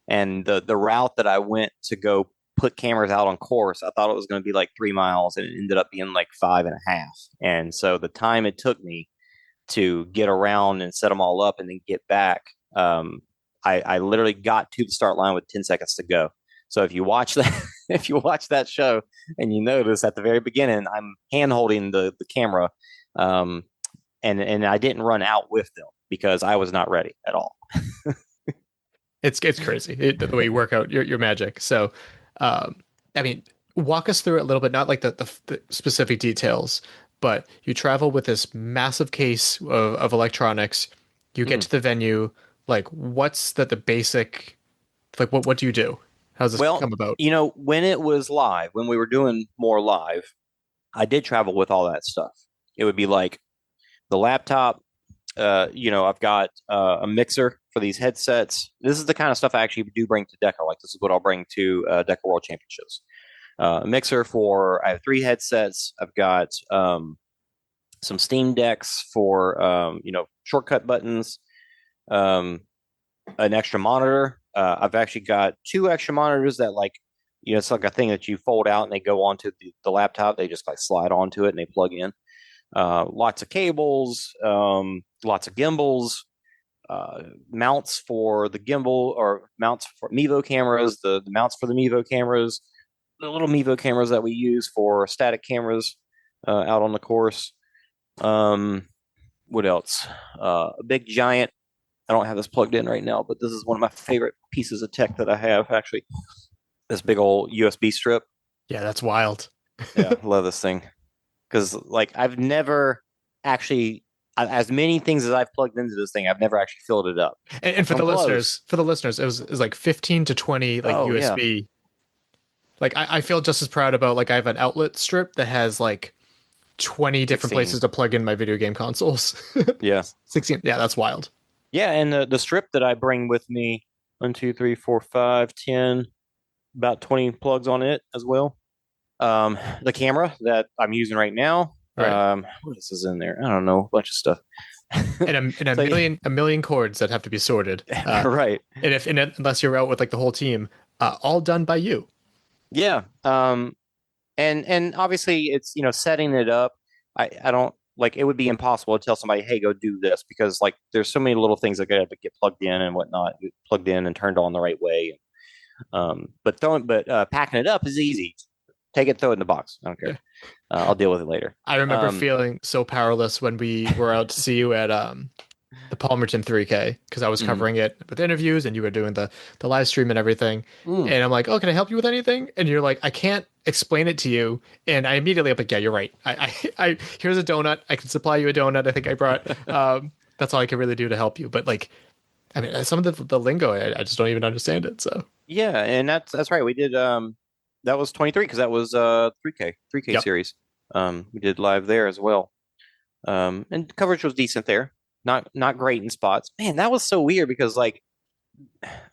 And the route that I went to go put cameras out on course, I thought it was going to be like 3 miles, and it ended up being like 5.5. And so the time it took me to get around and set them all up and then get back, I literally got to the start line with 10 seconds to go. So if you watch that show and you notice at the very beginning, I'm hand holding the camera, and I didn't run out with them because I was not ready at all. It's crazy the way you work out your magic. So, I mean, walk us through it a little bit, not like the specific details, but you travel with this massive case of electronics. You get to the venue. Like, what's the basic, like, what do you do? How does this come about? When it was live, when we were doing more live, I did travel with all that stuff. It would be like the laptop. I've got a mixer for these headsets. This is the kind of stuff I actually do bring to DECA. Like, this is what I'll bring to DECA World Championships. A mixer I have 3 headsets. I've got some Steam decks for, shortcut buttons. An extra monitor. I've actually got 2 extra monitors that it's like a thing that you fold out and they go onto the laptop. They just like slide onto it and they plug in. Lots of cables, lots of gimbals, mounts for the gimbal or mounts for Mevo cameras, the mounts for the Mevo cameras, the little Mevo cameras that we use for static cameras out on the course. What else? A big giant. I don't have this plugged in right now, but this is one of my favorite pieces of tech that I have, actually. This big old USB strip. Yeah, that's wild. Yeah, I love this thing. Because, I've never actually, as many things as I've plugged into this thing, I've never actually filled it up. And for the listeners, it was like 15 to 20 USB. Yeah. Like, I feel just as proud about, I have an outlet strip that has 20 different 16 places to plug in my video game consoles. Yeah. 16. Yeah, that's wild. Yeah, and the strip that I bring with me, 1, 2, 3, 4, 5, 10, about 20 plugs on it as well. The camera that I'm using right now. Right. What else is in there? I don't know, a bunch of stuff. and a million cords that have to be sorted. Right. And unless you're out with the whole team, all done by you. Yeah. And obviously it's setting it up. I don't. It would be impossible to tell somebody, hey, go do this, because there's so many little things that got to get plugged in and whatnot, plugged in and turned on the right way. But packing it up is easy. Take it, throw it in the box. I don't care. I'll deal with it later. I remember feeling so powerless when we were out to see you at the Palmerton 3K, because I was covering it with interviews and you were doing the live stream and everything. And I'm like, oh, can I help you with anything? And you're like, I can't explain it to you. And I immediately, I'm like, yeah, you're right. I here's a donut. I can supply you a donut. I think I brought. That's all I can really do to help you. But some of the lingo, I just don't even understand it. So yeah, and that's right. We did. That was 23 because that was 3K Yep. series. We did live there as well. And coverage was decent there. Not great in spots. Man, that was so weird because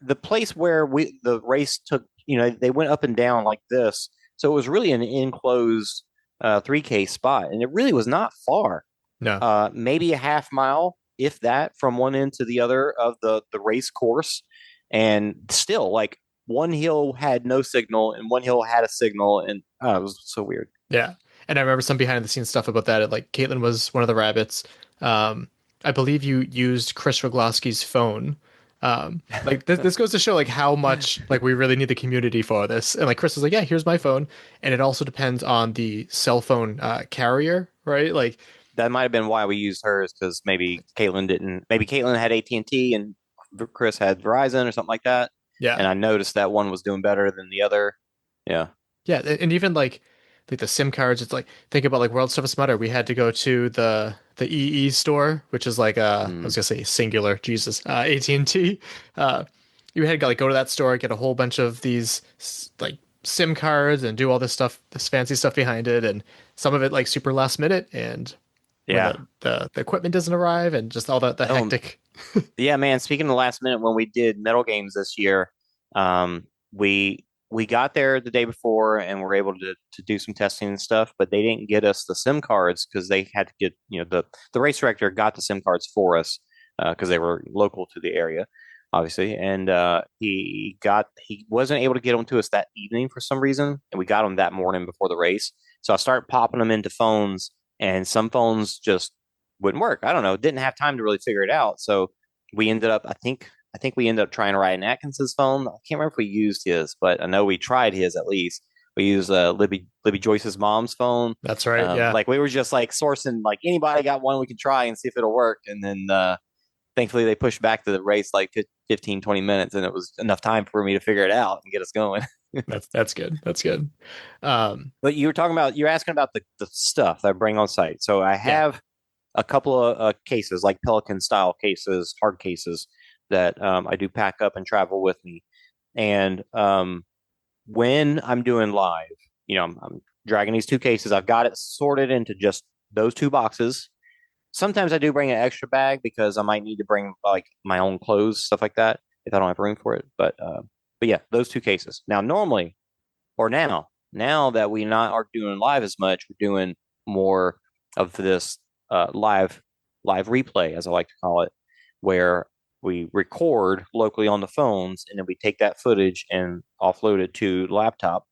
the place where the race took, they went up and down like this. So it was really an enclosed 3K spot, and it really was not far. No. Maybe a half mile, if that, from one end to the other of the race course. And still, one hill had no signal and one hill had a signal, and it was so weird. Yeah. And I remember some behind the scenes stuff about that. Caitlin was one of the rabbits. I believe you used Chris Rogloski's phone Like this goes to show like how much like we really need the community for this. And like Chris was like, yeah, here's my phone, and it also depends on the cell phone carrier, right? Like that might have been why we used hers, because maybe Caitlin didn't. Maybe Caitlin had AT&T and Chris had Verizon or something like that. Yeah. And I noticed that one was doing better than the other. Yeah. Yeah, and even like the SIM cards, it's like think about like World Stuff Smutter. We had to go to the EE store, which is like I was gonna say singular, Jesus, AT&T. You had to like go to that store, get a whole bunch of these like SIM cards, and do all this stuff, this fancy stuff behind it, and some of it like super last minute, and yeah, the equipment doesn't arrive, and just all the hectic. Yeah, man. Speaking of the last minute, when we did metal games this year, we got there the day before and were able to do some testing and stuff, but they didn't get us the SIM cards because they had to get, the race director got the SIM cards for us because they were local to the area, obviously. And he wasn't able to get them to us that evening for some reason. And we got them that morning before the race. So I started popping them into phones, and some phones just wouldn't work. I don't know. Didn't have time to really figure it out. So we ended up, I think we ended up trying Ryan Atkinson's phone. I can't remember if we used his, but I know we tried his at least. We used Libby Joyce's mom's phone. That's right. Yeah. Like we were just like sourcing, like anybody got one we can try and see if it'll work. And then thankfully they pushed back to the race like 15, 20 minutes, and it was enough time for me to figure it out and get us going. That's good. That's good. But you're asking about the stuff that I bring on site. So I have a couple of cases, like Pelican style cases, hard cases, that I do pack up and travel with me. And when I'm doing live, I'm dragging these two cases. I've got it sorted into just those two boxes. Sometimes I do bring an extra bag because I might need to bring like my own clothes, stuff like that, if I don't have room for it. But yeah, those two cases. Now, normally, or now that we aren't doing live as much, we're doing more of this live replay, as I like to call it, where we record locally on the phones, and then we take that footage and offload it to the laptop,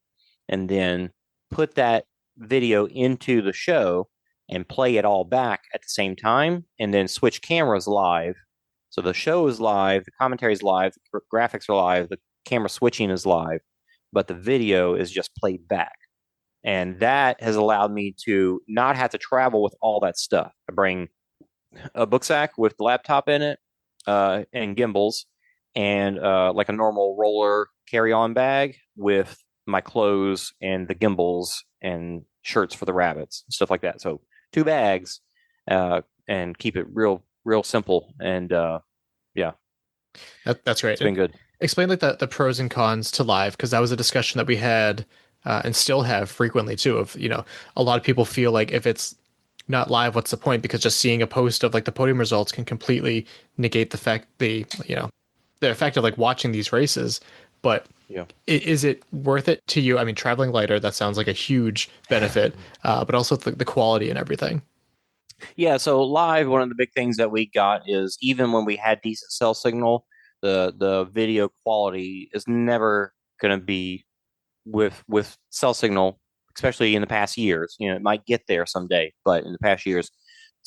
and then put that video into the show and play it all back at the same time, and then switch cameras live. So the show is live, the commentary is live, the graphics are live, the camera switching is live, but the video is just played back. And that has allowed me to not have to travel with all that stuff. I bring a book sack with the laptop in it, and gimbals, and like a normal roller carry-on bag with my clothes and the gimbals and shirts for the rabbits, stuff like that. So 2 bags, and keep it real simple. And yeah, that's great. It's been good. Explain like the pros and cons to live, because that was a discussion that we had and still have frequently too. Of a lot of people feel like if it's not live, what's the point? Because just seeing a post of like the podium results can completely negate the fact the effect of like watching these races. But is it worth it to you? I mean, traveling lighter, that sounds like a huge benefit, but also the quality and everything. Yeah, so live, one of the big things that we got is even when we had decent cell signal, the video quality is never going to be with cell signal, especially in the past years. It might get there someday, but in the past years,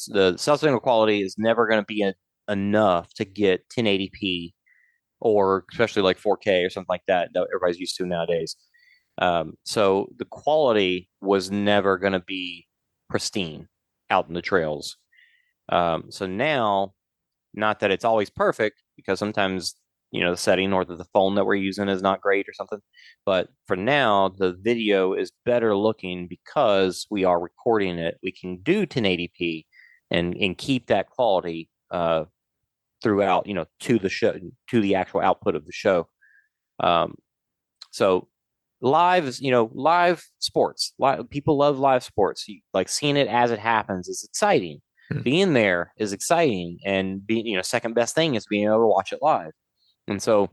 the cell signal quality is never going to be enough to get 1080p, or especially like 4K or something like that everybody's used to nowadays. So the quality was never going to be pristine out in the trails. So now, not that it's always perfect, because sometimes the setting or the phone that we're using is not great or something. But for now, the video is better looking because we are recording it. We can do 1080p and keep that quality throughout, to the show, to the actual output of the show. So live is, live sports. People love live sports. Like seeing it as it happens is exciting. Being there is exciting, and being, second best thing is being able to watch it live. And so,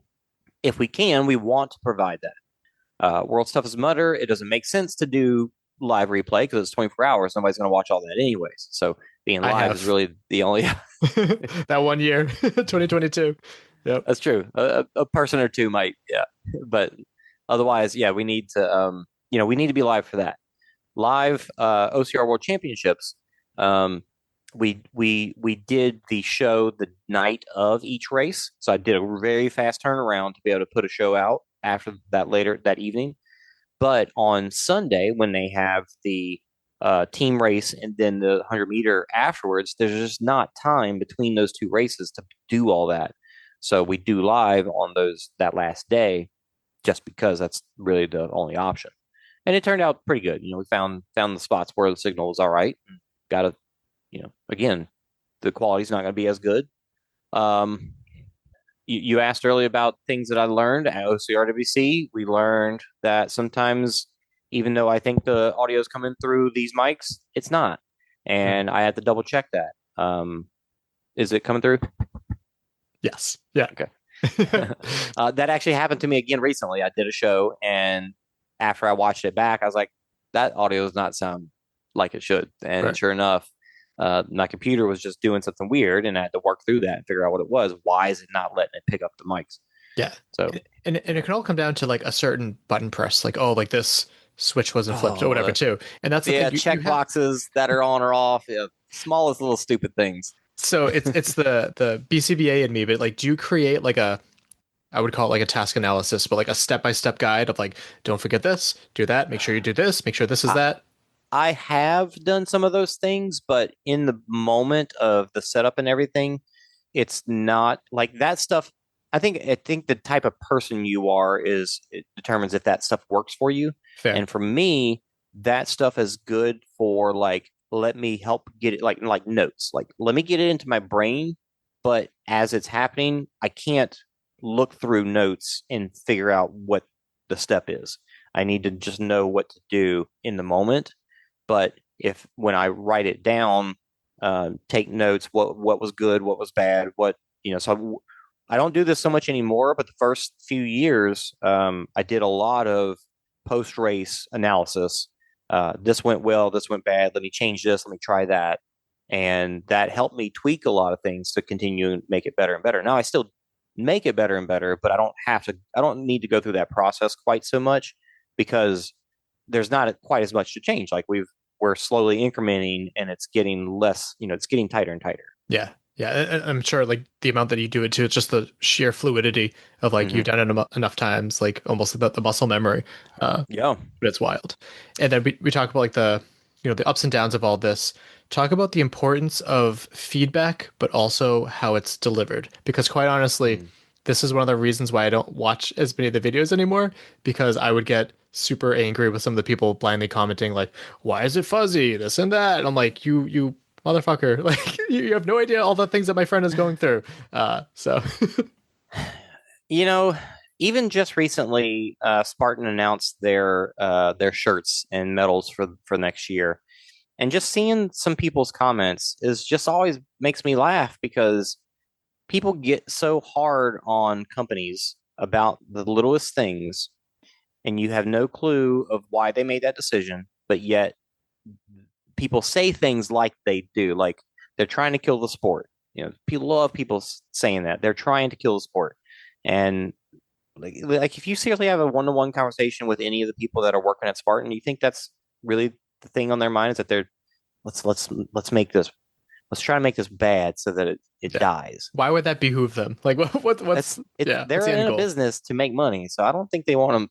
if we can, we want to provide that. World Stuff is Mutter. It doesn't make sense to do live replay because it's 24 hours. Nobody's going to watch all that anyways. So being live is really the only that 1 year, 2022. Yep, that's true. A person or two might, but otherwise, we need to, we need to be live for that. Live OCR World Championships. we did the show the night of each race, so I did a very fast turnaround to be able to put a show out after that later that evening. But on Sunday, when they have the team race and then the 100-meter afterwards, there's just not time between those two races to do all that. So we do live on that last day, just because that's really the only option. And it turned out pretty good. We found the spots where the signal was all right. Got to, again, the quality's not going to be as good. You asked earlier about things that I learned at OCRWC. We learned that sometimes, even though I think the audio is coming through these mics, it's not. And I had to double check that. Is it coming through? Yes. Yeah. Okay. That actually happened to me again recently. I did a show, and after I watched it back, I was like, that audio does not sound like it should. And sure enough, my computer was just doing something weird, and I had to work through that and figure out what it was. Why is it not letting it pick up the mics? Yeah. So, and it can all come down to like a certain button press, like, oh, like this switch wasn't flipped or whatever too. And that's the thing. Check boxes that are on or off. Yeah, smallest little stupid things. So it's the BCBA in me, but like, do you create like I would call it like a task analysis, but like a step-by-step guide of like, don't forget this, do that, make sure you do this, make sure this is that? I have done some of those things, but in the moment of the setup and everything, it's not like that stuff. I think the type of person you are it determines if that stuff works for you. Fair. And for me, that stuff is good for like, let me help get it like notes. Like, let me get it into my brain, but as it's happening, I can't look through notes and figure out what the step is. I need to just know what to do in the moment. But when I write it down, take notes, what was good, what was bad, so I don't do this so much anymore, but the first few years, I did a lot of post-race analysis. This went well, this went bad, let me change this, let me try that. And that helped me tweak a lot of things to continue and make it better and better. Now I still make it better and better, but I don't need to go through that process quite so much, because there's not quite as much to change. Like we're slowly incrementing, and it's getting less, it's getting tighter and tighter. Yeah. Yeah. And I'm sure like the amount that you do it too, it's just the sheer fluidity of like, you've done it enough times, like almost about the muscle memory. Yeah. But it's wild. And then we talk about like the ups and downs of all this. Talk about the importance of feedback, but also how it's delivered. Because quite honestly, this is one of the reasons why I don't watch as many of the videos anymore, because I would get super angry with some of the people blindly commenting like, why is it fuzzy, this and that. And I'm like, you motherfucker, like you have no idea all the things that my friend is going through. So even just recently, Spartan announced their shirts and medals for next year. And just seeing some people's comments is just always makes me laugh, because people get so hard on companies about the littlest things, and you have no clue of why they made that decision, but yet people say things like they do, like they're trying to kill the sport. People love people saying that they're trying to kill the sport. And like if you seriously have a one-to-one conversation with any of the people that are working at Spartan, you think that's really the thing on their mind, is that they're let's make this, let's try to make this bad so that it dies. Why would that behoove them? Like what's they're in a business to make money, so I don't think they want them.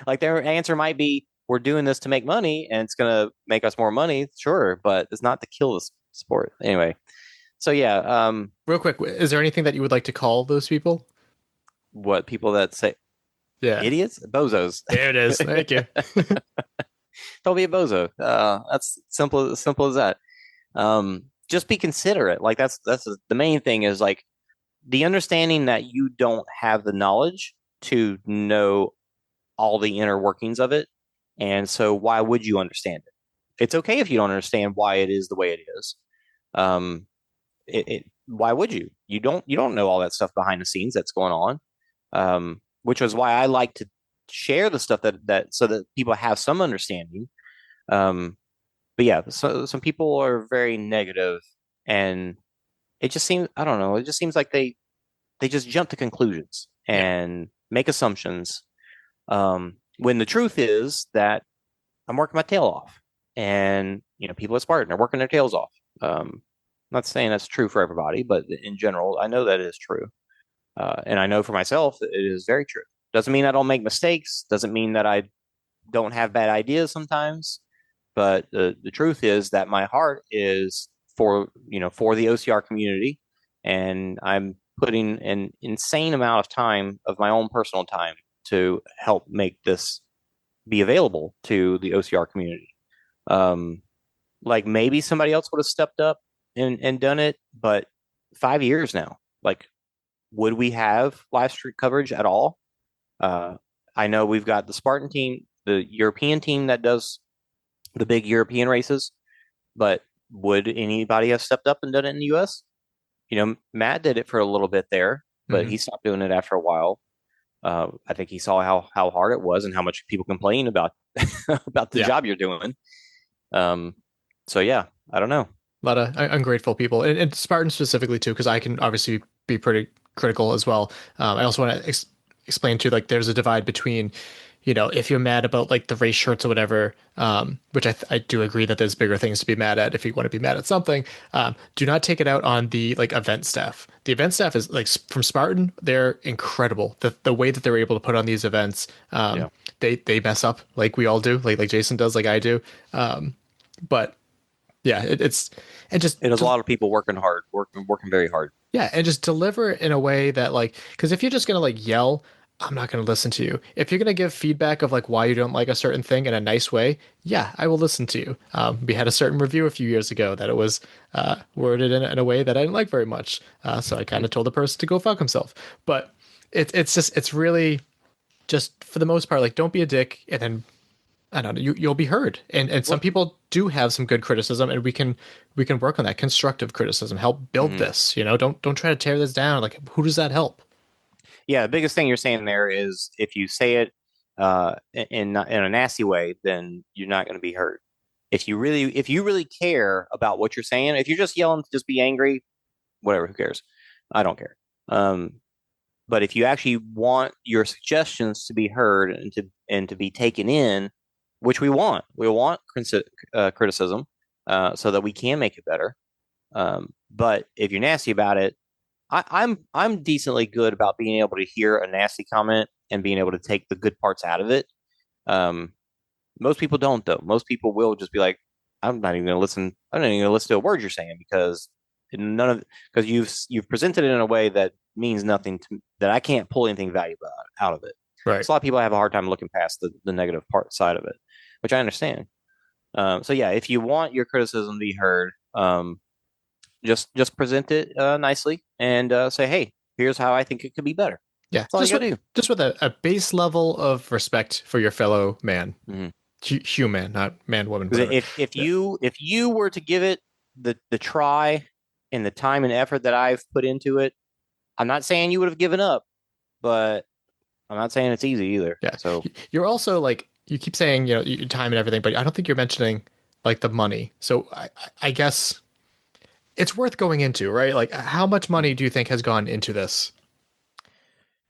Like their answer might be, we're doing this to make money and it's going to make us more money. Sure. But it's not to kill the sport anyway. So yeah. Real quick, is there anything that you would like to call those people? What, people that say idiots? Bozos. There it is. Thank you. Don't be a bozo. That's simple as that. Just be considerate. Like that's the main thing, is like the understanding that you don't have the knowledge to know all the inner workings of it. And so why would you understand it? It's okay if you don't understand why it is the way it is. Why would you? You don't know all that stuff behind the scenes that's going on. Which was why I like to share the stuff that so that people have some understanding. But yeah, so some people are very negative, and it just seems, I don't know, it just seems like they just jump to conclusions and make assumptions. When the truth is that I'm working my tail off, and people at Spartan are working their tails off, Not saying that's true for everybody, but in general, I know that it is true. And I know for myself, it is very true. Doesn't mean I don't make mistakes. Doesn't mean that I don't have bad ideas sometimes. But the truth is that my heart is for the OCR community, and I'm putting an insane amount of time, of my own personal time, to help make this be available to the OCR community. Like maybe somebody else would have stepped up and done it, but 5 years now, like, would we have live stream coverage at all? I know we've got the Spartan team, the European team that does the big European races, but would anybody have stepped up and done it in the US? Matt did it for a little bit there, but he stopped doing it after a while. I think he saw how hard it was and how much people complain about about the job you're doing. So yeah, I don't know. A lot of ungrateful people, and Spartan specifically too, because I can obviously be pretty critical as well. I also want to explain too, like, there's a divide between, if you're mad about like the race shirts or whatever, which I do agree that there's bigger things to be mad at if you want to be mad at something. Do not take it out on the like event staff. The event staff is like from Spartan. They're incredible. The way that they're able to put on these events, they mess up like we all do, like Jason does, like I do. But yeah, it's a lot of people working very hard. Yeah, and just deliver it in a way that, like, because if you're just gonna like yell, I'm not going to listen to you. If you're going to give feedback of like why you don't like a certain thing in a nice way, yeah, I will listen to you. We had a certain review a few years ago that it was worded in a way that I didn't like very much. So I kind of told the person to go fuck himself. But it's really just, for the most part, like, don't be a dick, and then I don't know, you'll be heard. And some people do have some good criticism, and we can work on that constructive criticism, help build this. Don't try to tear this down. Like, who does that help? Yeah, the biggest thing you're saying there is if you say it in a nasty way, then you're not going to be heard. If you really care about what you're saying, if you're just yelling to just be angry, whatever, who cares? I don't care. But if you actually want your suggestions to be heard and to be taken in, which we want criticism so that we can make it better. But if you're nasty about it, I'm decently good about being able to hear a nasty comment and being able to take the good parts out of it. Most people don't, though. Most people will just be like, I'm not even going to listen. I'm not even going to listen to a word you're saying because you've presented it in a way that means nothing to, that I can't pull anything valuable out of it. Right. So a lot of people have a hard time looking past the negative side of it, which I understand. So yeah, if you want your criticism to be heard, just present it nicely and say, hey, here's how I think it could be better. Yeah, just with a base level of respect for your fellow man, human, not man, woman. If you were to give it the try and the time and effort that I've put into it, I'm not saying you would have given up, but I'm not saying it's easy either. Yeah. So you're also like, you keep saying, your time and everything, but I don't think you're mentioning like the money. So I guess it's worth going into, right? Like, how much money do you think has gone into this?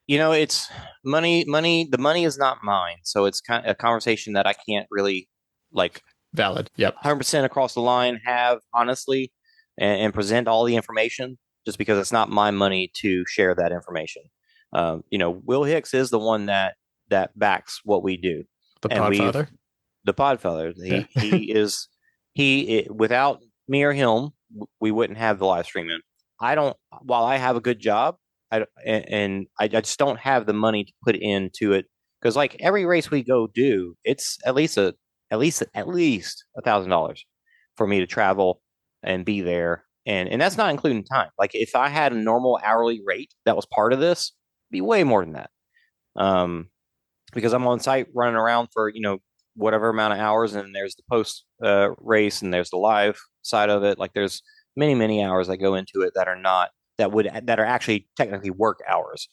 It's money. The money is not mine. So it's kind of a conversation that I can't really valid. Yep. 100% across the line have, honestly, and present all the information just because it's not my money to share that information. Will Hicks is the one that backs what we do. The Podfather? The Podfather. He without me or him, we wouldn't have the live streaming. While I have a good job, I just don't have the money to put into it, because like every race we go do, it's at least $1,000 for me to travel and be there, and that's not including time. Like if I had a normal hourly rate that was part of this, it'd be way more than that. Because I'm on site running around for whatever amount of hours, and there's the post race and there's the live side of it. Like there's many hours that go into it that are actually technically work hours.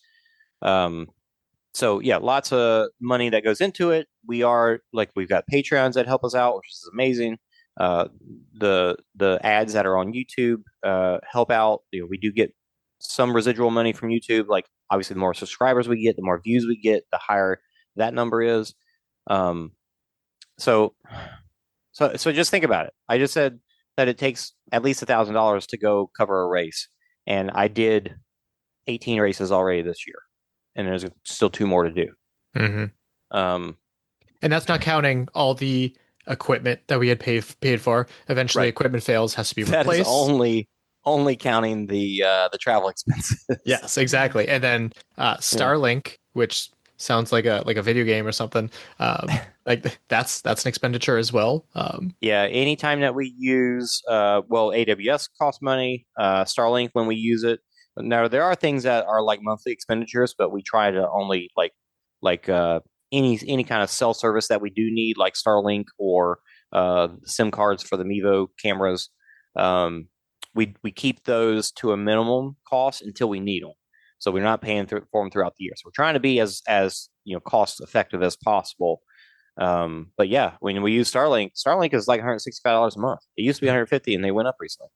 So yeah, lots of money that goes into it. We've got Patreons that help us out, which is amazing. The ads that are on YouTube help out. We do get some residual money from YouTube. Like obviously the more subscribers we get, the more views we get, the higher that number is. So just think about it. I just said that it takes at least $1,000 to go cover a race, and I did 18 races already this year, and there's still 2 more to do. And that's not counting all the equipment that we had paid for. Eventually, equipment fails, has to be replaced. That is only counting the travel expenses. Yes, exactly. And then Starlink, which sounds like a video game or something. Like that's an expenditure as well. Yeah, anytime that we use AWS costs money. Starlink when we use it. Now there are things that are like monthly expenditures, but we try to only like any kind of cell service that we do need, like Starlink or SIM cards for the Mevo cameras. We keep those to a minimum cost until we need them. So we're not paying for them throughout the year. So we're trying to be as cost effective as possible. But yeah, when we use Starlink is like $165 a month. It used to be $150, and they went up recently.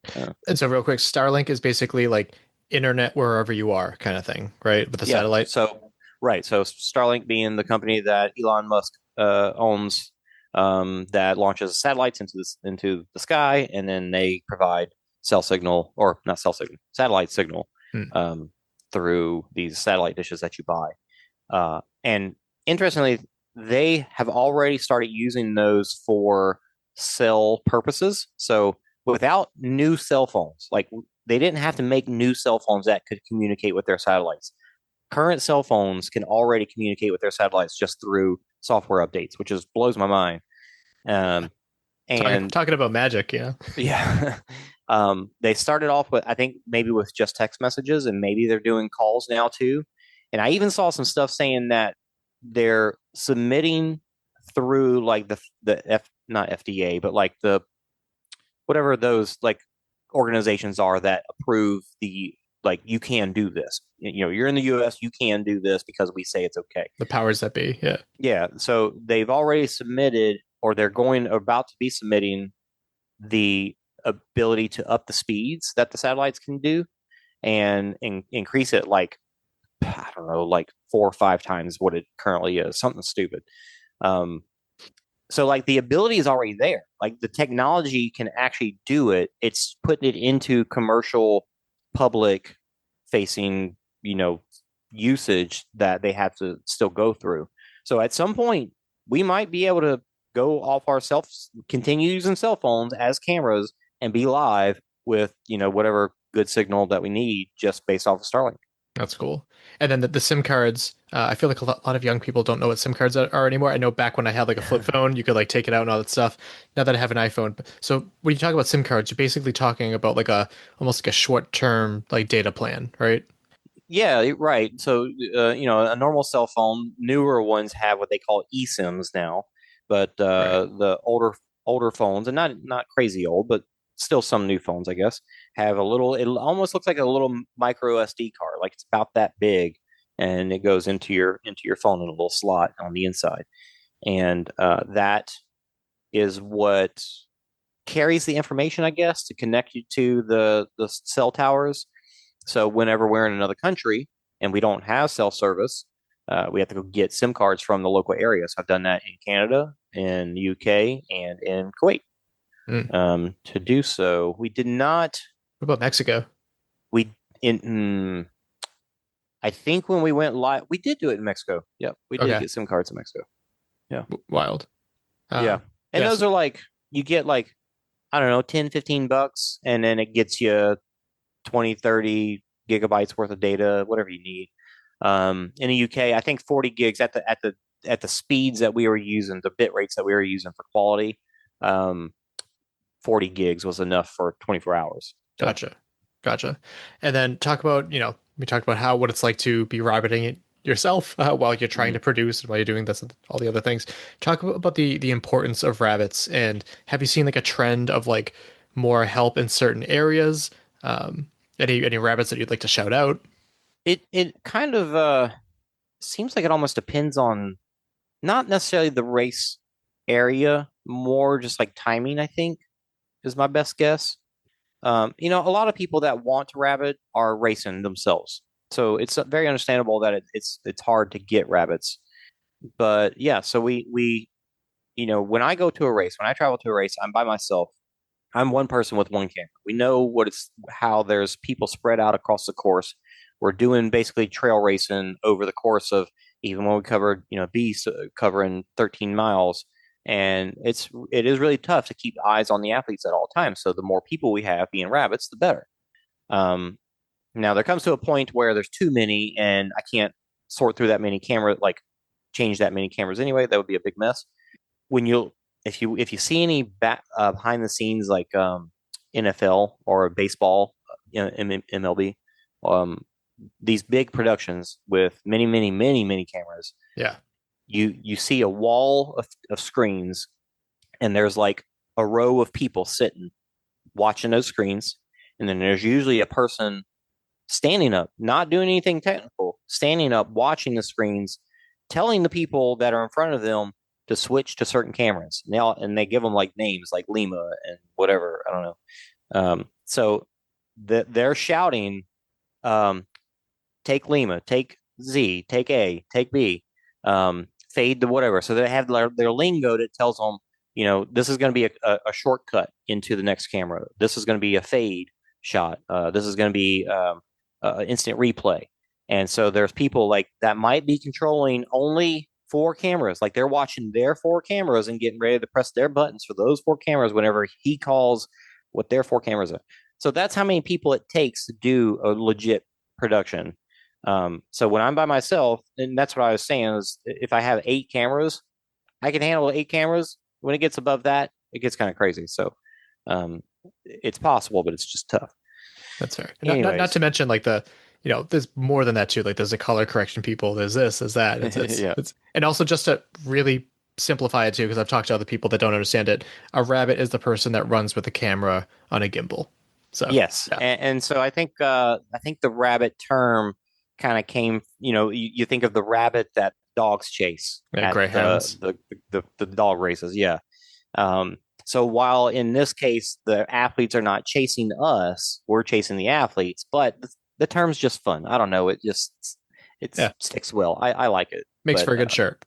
And so real quick, Starlink is basically like internet wherever you are kind of thing, right? With the satellite. So Starlink being the company that Elon Musk owns, that launches satellites into the sky, and then they provide satellite signal through these satellite dishes that you buy. And interestingly, they have already started using those for cell purposes. So without new cell phones, like they didn't have to make new cell phones that could communicate with their satellites. Current cell phones can already communicate with their satellites just through software updates, which blows my mind. And talking about magic, yeah. Yeah. They started off with, I think, maybe with just text messages, and maybe they're doing calls now too. And I even saw some stuff saying that they're submitting through like not FDA, but like the whatever those like organizations are that approve you can do this. You're in the U.S., you can do this because we say it's okay. The powers that be, yeah. Yeah. So they've already submitted, or they're about to be submitting the ability to up the speeds that the satellites can do and increase it like 4 or 5 times what it currently is, something stupid. So like the ability is already there. Like the technology can actually do it. It's putting it into commercial, public facing, usage that they have to still go through. So at some point we might be able to go off ourselves, continue using cell phones as cameras, and be live with whatever good signal that we need just based off of Starlink. That's cool. And then the SIM cards, I feel like a lot of young people don't know what SIM cards are anymore. I know back when I had like a flip phone, you could like take it out and all that stuff. Now that I have an iPhone. So when you talk about SIM cards, you're basically talking about like almost like a short-term like data plan, right? Yeah, right. So, a normal cell phone, newer ones have what they call eSIMs now, but the older phones, and not crazy old, but still some new phones, I guess, have it almost looks like a little micro SD card, like it's about that big, and it goes into your phone in a little slot on the inside, and that is what carries the information, I guess, to connect you to the cell towers. So whenever we're in another country and we don't have cell service, we have to go get SIM cards from the local area. So I've done that in Canada, in the UK, and in Kuwait. To do so, we did not. What about Mexico? I think when we went live, we did do it in Mexico. Yep, we did get SIM cards in Mexico. Yeah, wild. Yeah, and those are like you get like I don't know, $10-15, and then it gets you 20-30 gigabytes worth of data, whatever you need. In the UK, I think 40 gigs at the speeds that we were using, the bit rates that we were using for quality. 40 gigs was enough for 24 hours. Gotcha. And then talk about, we talked about what it's like to be rabbiting it yourself while you're trying to produce and while you're doing this and all the other things. Talk about the importance of rabbits, and have you seen like a trend of like more help in certain areas? Any rabbits that you'd like to shout out? It kind of seems like it almost depends on not necessarily the race area, more just like timing, I think, is my best guess. A lot of people that want to rabbit are racing themselves. So it's very understandable that it's hard to get rabbits. But yeah, so we when I go to a race, when I travel to a race, I'm by myself. I'm one person with one camera. We know how there's people spread out across the course. We're doing basically trail racing over the course of, even when we covered, beasts covering 13 miles. And it is really tough to keep eyes on the athletes at all times. So the more people we have being rabbits, the better. Now there comes to a point where there's too many, and I can't sort through that many cameras, like change that many cameras anyway. That would be a big mess. If you see any behind the scenes, like NFL or baseball, MLB, these big productions with many cameras. Yeah. You see a wall of screens, and there's like a row of people sitting watching those screens, and then there's usually a person standing up, not doing anything technical, standing up watching the screens, telling the people that are in front of them to switch to certain cameras. And they give them like names like Lima and whatever, I don't know. So they're shouting, take Lima, take Z, take A, take B, fade to whatever. So they have their lingo that tells them, this is going to be a shortcut into the next camera. This is going to be a fade shot. This is going to be instant replay. And so there's people like that might be controlling only 4 cameras. Like they're watching their 4 cameras and getting ready to press their buttons for those 4 cameras whenever he calls what their 4 cameras are. So that's how many people it takes to do a legit production. So when I'm by myself, and that's what I was saying, is if I have 8 cameras, I can handle 8 cameras. When it gets above that, it gets kind of crazy. So it's possible, but it's just tough. That's fair. Not to mention like there's more than that too. Like there's a color correction people, there's this, there's that. And also just to really simplify it too, because I've talked to other people that don't understand it. A rabbit is the person that runs with the camera on a gimbal. So yes. Yeah. And so I think the rabbit term kind of came, you think of the rabbit that dogs chase at greyhounds, the dog races. Yeah. So while in this case, the athletes are not chasing us, we're chasing the athletes, but the term's just fun. I don't know. It sticks well. I like it. Makes for a good shirt.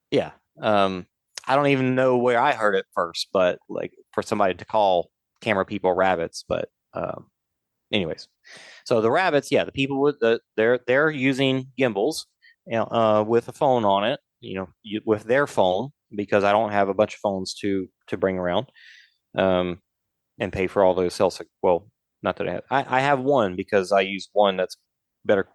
Yeah. I don't even know where I heard it first, but like for somebody to call camera people rabbits, but anyways. So the rabbits, the people with they're using gimbals, with a phone on it, with their phone, because I don't have a bunch of phones to bring around, and pay for all those cells. Well, not that I have one because I use one that's better.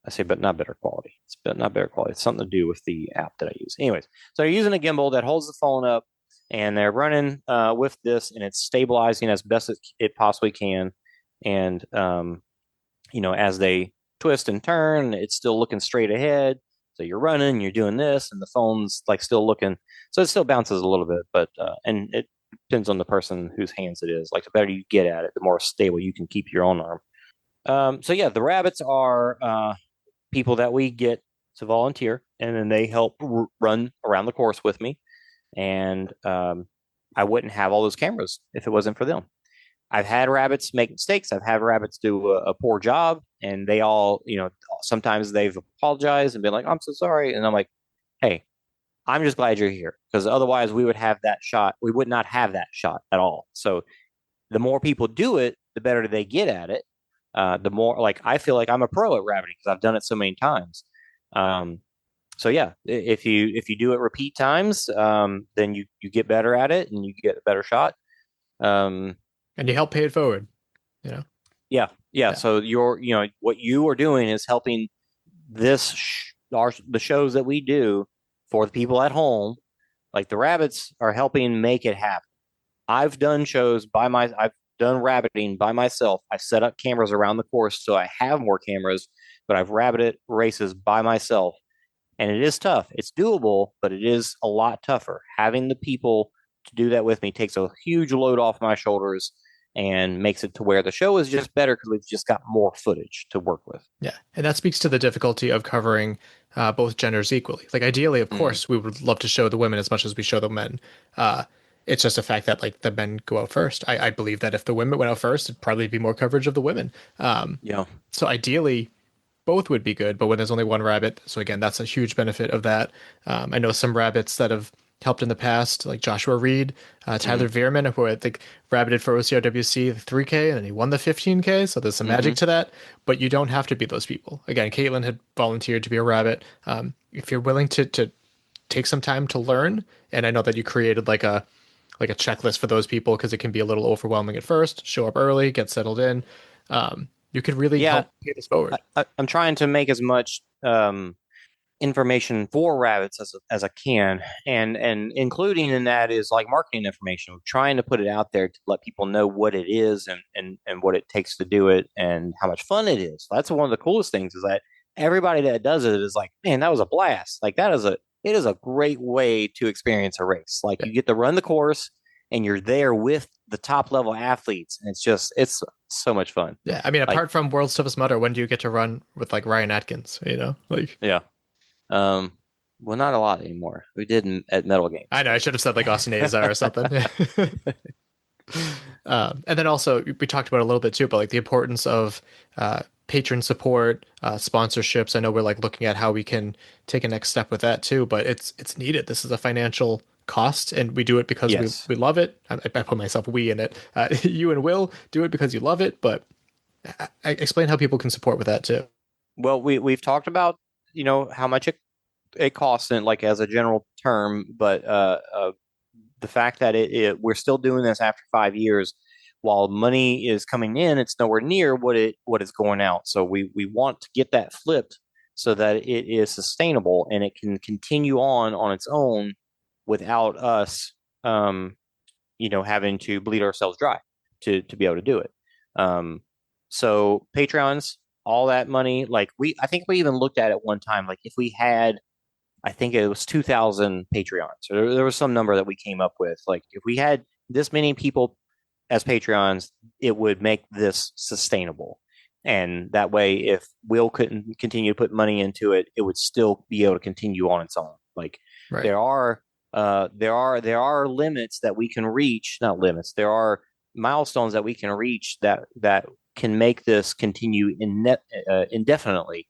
I say, but not better quality. It's not better quality. It's something to do with the app that I use. Anyways, so they're using a gimbal that holds the phone up, and they're running with this, and it's stabilizing as best as it possibly can. And as they twist and turn, it's still looking straight ahead. So you're running, you're doing this, and the phone's like still looking. So it still bounces a little bit, but and it depends on the person whose hands it is. Like the better you get at it, the more stable you can keep your own arm. The rabbits are people that we get to volunteer, and then they help run around the course with me. And I wouldn't have all those cameras if it wasn't for them. I've had rabbits make mistakes. I've had rabbits do a poor job, and they all, sometimes they've apologized and been like, "I'm so sorry," and I'm like, "Hey, I'm just glad you're here, because otherwise we would have that shot. We would not have that shot at all." So the more people do it, the better they get at it. The more, like, I feel like I'm a pro at rabbiting because I've done it so many times. If you do it repeat times, then you get better at it and you get a better shot. And you help pay it forward, Yeah. So what you are doing is helping the shows that we do for the people at home. Like the rabbits are helping make it happen. I've done shows I've done rabbiting by myself. I set up cameras around the course so I have more cameras, but I've rabbited races by myself. And it is tough. It's doable, but it is a lot tougher. Having the people to do that with me takes a huge load off my shoulders and makes it to where the show is just better because we've just got more footage to work with. Yeah. And that speaks to the difficulty of covering both genders equally. Like ideally, of course, we would love to show the women as much as we show the men. It's just a fact that like the men go out first. I believe that if the women went out first, it'd probably be more coverage of the women. So ideally, both would be good, but when there's only one rabbit, so again, that's a huge benefit of that. I know some rabbits that have helped in the past, like Joshua Reed, Tyler Veerman, who I think rabbited for OCRWC the 3K, and then he won the 15K. So there's some magic to that, but you don't have to be those people. Again, Caitlin had volunteered to be a rabbit. If you're willing to take some time to learn, and I know that you created like a checklist for those people because it can be a little overwhelming at first. Show up early, get settled in. You could really help pay this forward. I'm trying to make as much information for rabbits as I can, and including in that is like marketing information. We're trying to put it out there to let people know what it is and what it takes to do it and how much fun it is. That's one of the coolest things is that everybody that does it is like, man, that was a blast. Like it is a great way to experience a race. Like you get to run the course and you're there with the top level athletes, and it's so much fun. Yeah, I mean, apart from World's Toughest Mudder, when do you get to run with like Ryan Atkins? Yeah. Well, not a lot anymore. We did at Medal Games. I know. I should have said like Austin Azar or something. And then also we talked about it a little bit too, but like the importance of patron support, sponsorships. I know we're like looking at how we can take a next step with that too, but it's needed. This is a financial cost, and we do it because we love it. I put myself we in it. You and Will do it because you love it, but I explain how people can support with that too. Well, we've talked about how much it costs, and like as a general term, but the fact that we're still doing this after 5 years, while money is coming in, it's nowhere near what is going out. So we want to get that flipped so that it is sustainable and it can continue on its own without us, having to bleed ourselves dry to be able to do it. So Patreons, all that money, I think we even looked at it one time, like if we had, I think it was 2,000 Patreons. So there was some number that we came up with. Like if we had this many people as Patreons, it would make this sustainable. And that way, if Will couldn't continue to put money into it, it would still be able to continue on its own. Like there are limits that we can reach, not limits. There are milestones that we can reach that can make this continue indefinitely.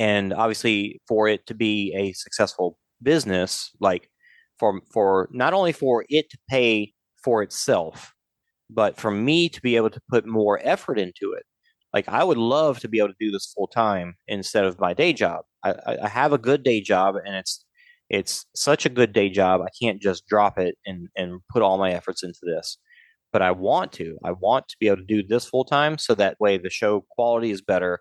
And obviously, for it to be a successful business, like for not only for it to pay for itself, but for me to be able to put more effort into it. Like I would love to be able to do this full time instead of my day job. I have a good day job, and it's such a good day job. I can't just drop it and put all my efforts into this. But I want to be able to do this full time, so that way the show quality is better.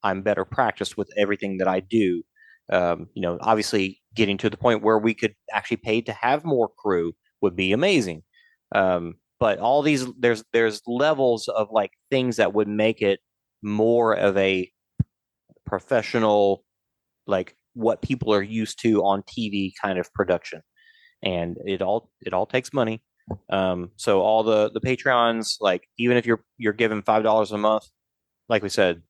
I'm better practiced with everything that I do. Obviously getting to the point where we could actually pay to have more crew would be amazing. But all these, there's levels of like things that would make it more of a professional, like what people are used to on TV kind of production. And it all takes money. So all the Patreons, like even if you're given $5 a month, like we said,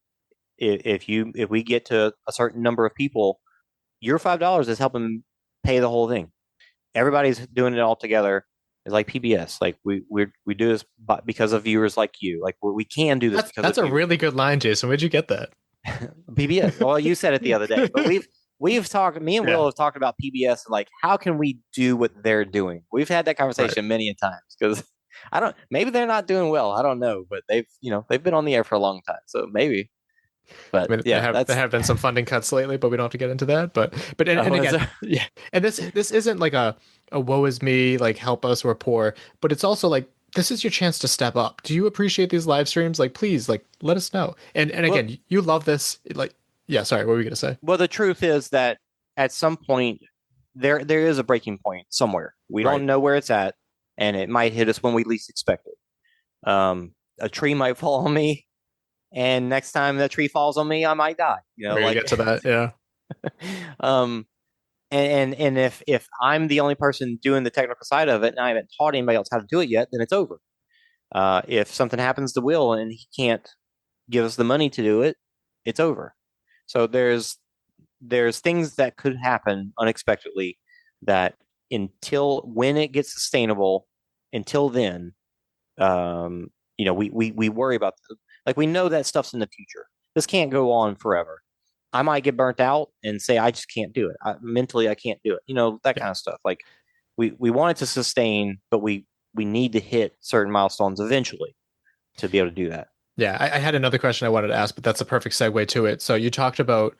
if we get to a certain number of people, your $5 is helping pay the whole thing. Everybody's doing it all together. It's like PBS. Like we do this because of viewers like you. Like we can do this. That's a really good line, Jason. Where'd you get that? PBS. Well, you said it the other day, but we've talked. Me and Will have talked about PBS and like how can we do what they're doing. We've had that conversation many a times because maybe they're not doing well. I don't know, but they've been on the air for a long time, so maybe. But I mean, there have been some funding cuts lately, but we don't have to get into that. But again, yeah. And this isn't like a woe is me, like help us, we're poor. But it's also like this is your chance to step up. Do you appreciate these live streams? Like, please, like let us know. And again, you love this. Like, yeah. Sorry, what were we gonna say? Well, the truth is that at some point there is a breaking point somewhere. We don't know where it's at, and it might hit us when we least expect it. A tree might fall on me. And next time that tree falls on me, I might die. Like get to that, yeah. And if I'm the only person doing the technical side of it, and I haven't taught anybody else how to do it yet, then it's over. If something happens to Will and he can't give us the money to do it, it's over. So there's things that could happen unexpectedly that when it gets sustainable, until then, we worry about. Like we know that stuff's in the future. This can't go on forever. I might get burnt out and say, I just can't do it. Mentally, I can't do it. That kind of stuff. Like we want it to sustain, but we need to hit certain milestones eventually to be able to do that. Yeah, I had another question I wanted to ask, but that's a perfect segue to it. So you talked about,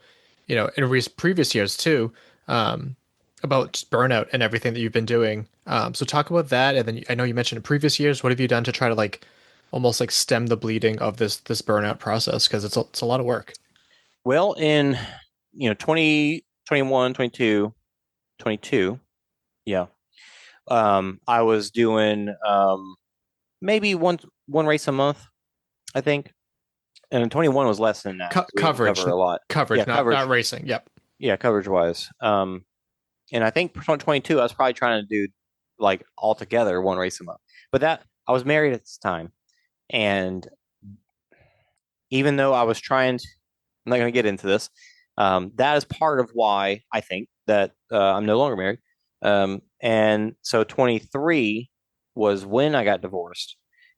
in previous years too, about just burnout and everything that you've been doing. So talk about that, and then I know you mentioned in previous years. What have you done to try to like almost like stem the bleeding of this burnout process? Because it's a lot of work. Well, in 2021, 22, yeah, I was doing maybe one race a month, I think, and 21 was less than that. Coverage, cover a lot. Coverage, not racing. Yep. Yeah, coverage wise. And I think 2022, I was probably trying to do like altogether one race a month. But that I was married at this time, and even though I was trying to, I'm not going to get into this. That is part of why I think that I'm no longer married. And so 23 was when I got divorced.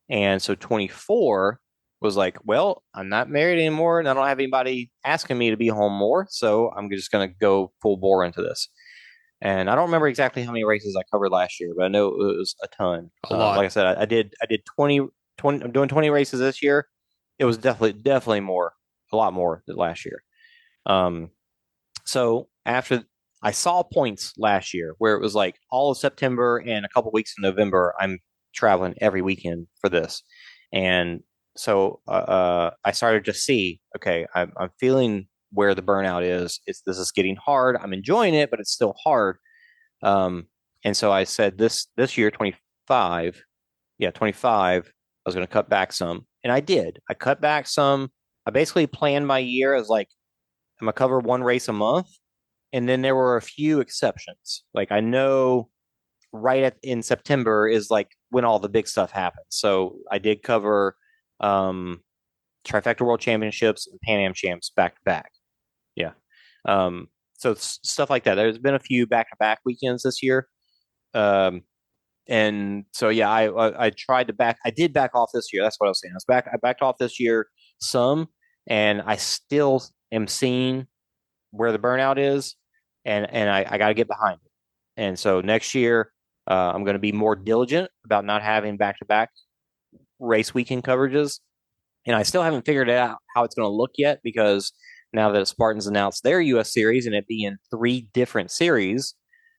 And so 24 was like, well, I'm not married anymore and I don't have anybody asking me to be home more. So I'm just going to go full bore into this. And I don't remember exactly how many races I covered last year, but I know it was a ton. A lot. Like I said, I did 20, I'm doing 20 races this year. It was definitely more, a lot more than last year. So after I saw points last year where it was like all of September and a couple weeks in November, I'm traveling every weekend for this. And so I started to see, okay, I'm feeling where the burnout is. This is getting hard. I'm enjoying it, but it's still hard. And so I said this year, 25, I was going to cut back some. And I did. I cut back some. I basically planned my year as like, I'm going to cover one race a month. And then there were a few exceptions. Like I know in September is like when all the big stuff happens. So I did cover Trifecta World Championships and Pan Am Champs back to back. Yeah. So it's stuff like that. There's been a few back-to-back weekends this year. And so, yeah, I tried to I did back off this year. That's what I was saying. I backed off this year some, and I still am seeing where the burnout is, and I got to get behind it. And so next year, I'm going to be more diligent about not having back-to-back race weekend coverages. And I still haven't figured out how it's going to look yet, because now that Spartans announced their U.S. series and it being 3 different series,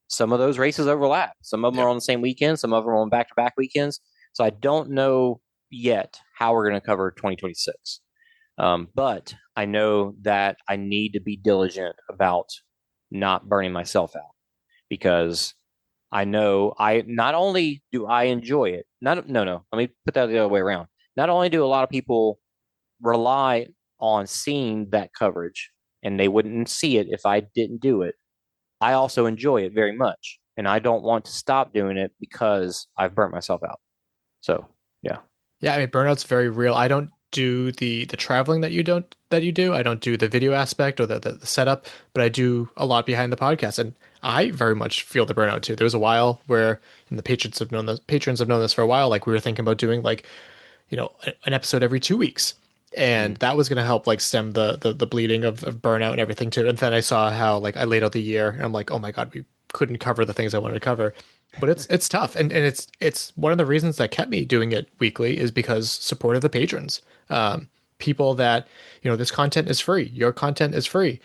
some of those races overlap. Some of them are on the same weekend. Some of them are on back-to-back weekends. So I don't know yet how we're going to cover 2026. But I know that I need to be diligent about not burning myself out, because I know not only do I enjoy it. Let me put that the other way around. Not only do a lot of people rely on seeing that coverage, and they wouldn't see it if I didn't do it, I also enjoy it very much, and I don't want to stop doing it because I've burnt myself out. So, yeah. Yeah, I mean, burnout's very real. I don't do the traveling that you do. I don't do the video aspect or the setup, but I do a lot behind the podcast, and I very much feel the burnout too. There was a while where, and the patrons have known this for a while, like we were thinking about doing like, an episode every 2 weeks. And that was going to help like stem the bleeding of burnout and everything too. And then I saw how like I laid out the year, and I'm like, oh my God, we couldn't cover the things I wanted to cover. But it's tough. And it's one of the reasons that kept me doing it weekly is because support of the patrons. People that, this content is free. Your content is free.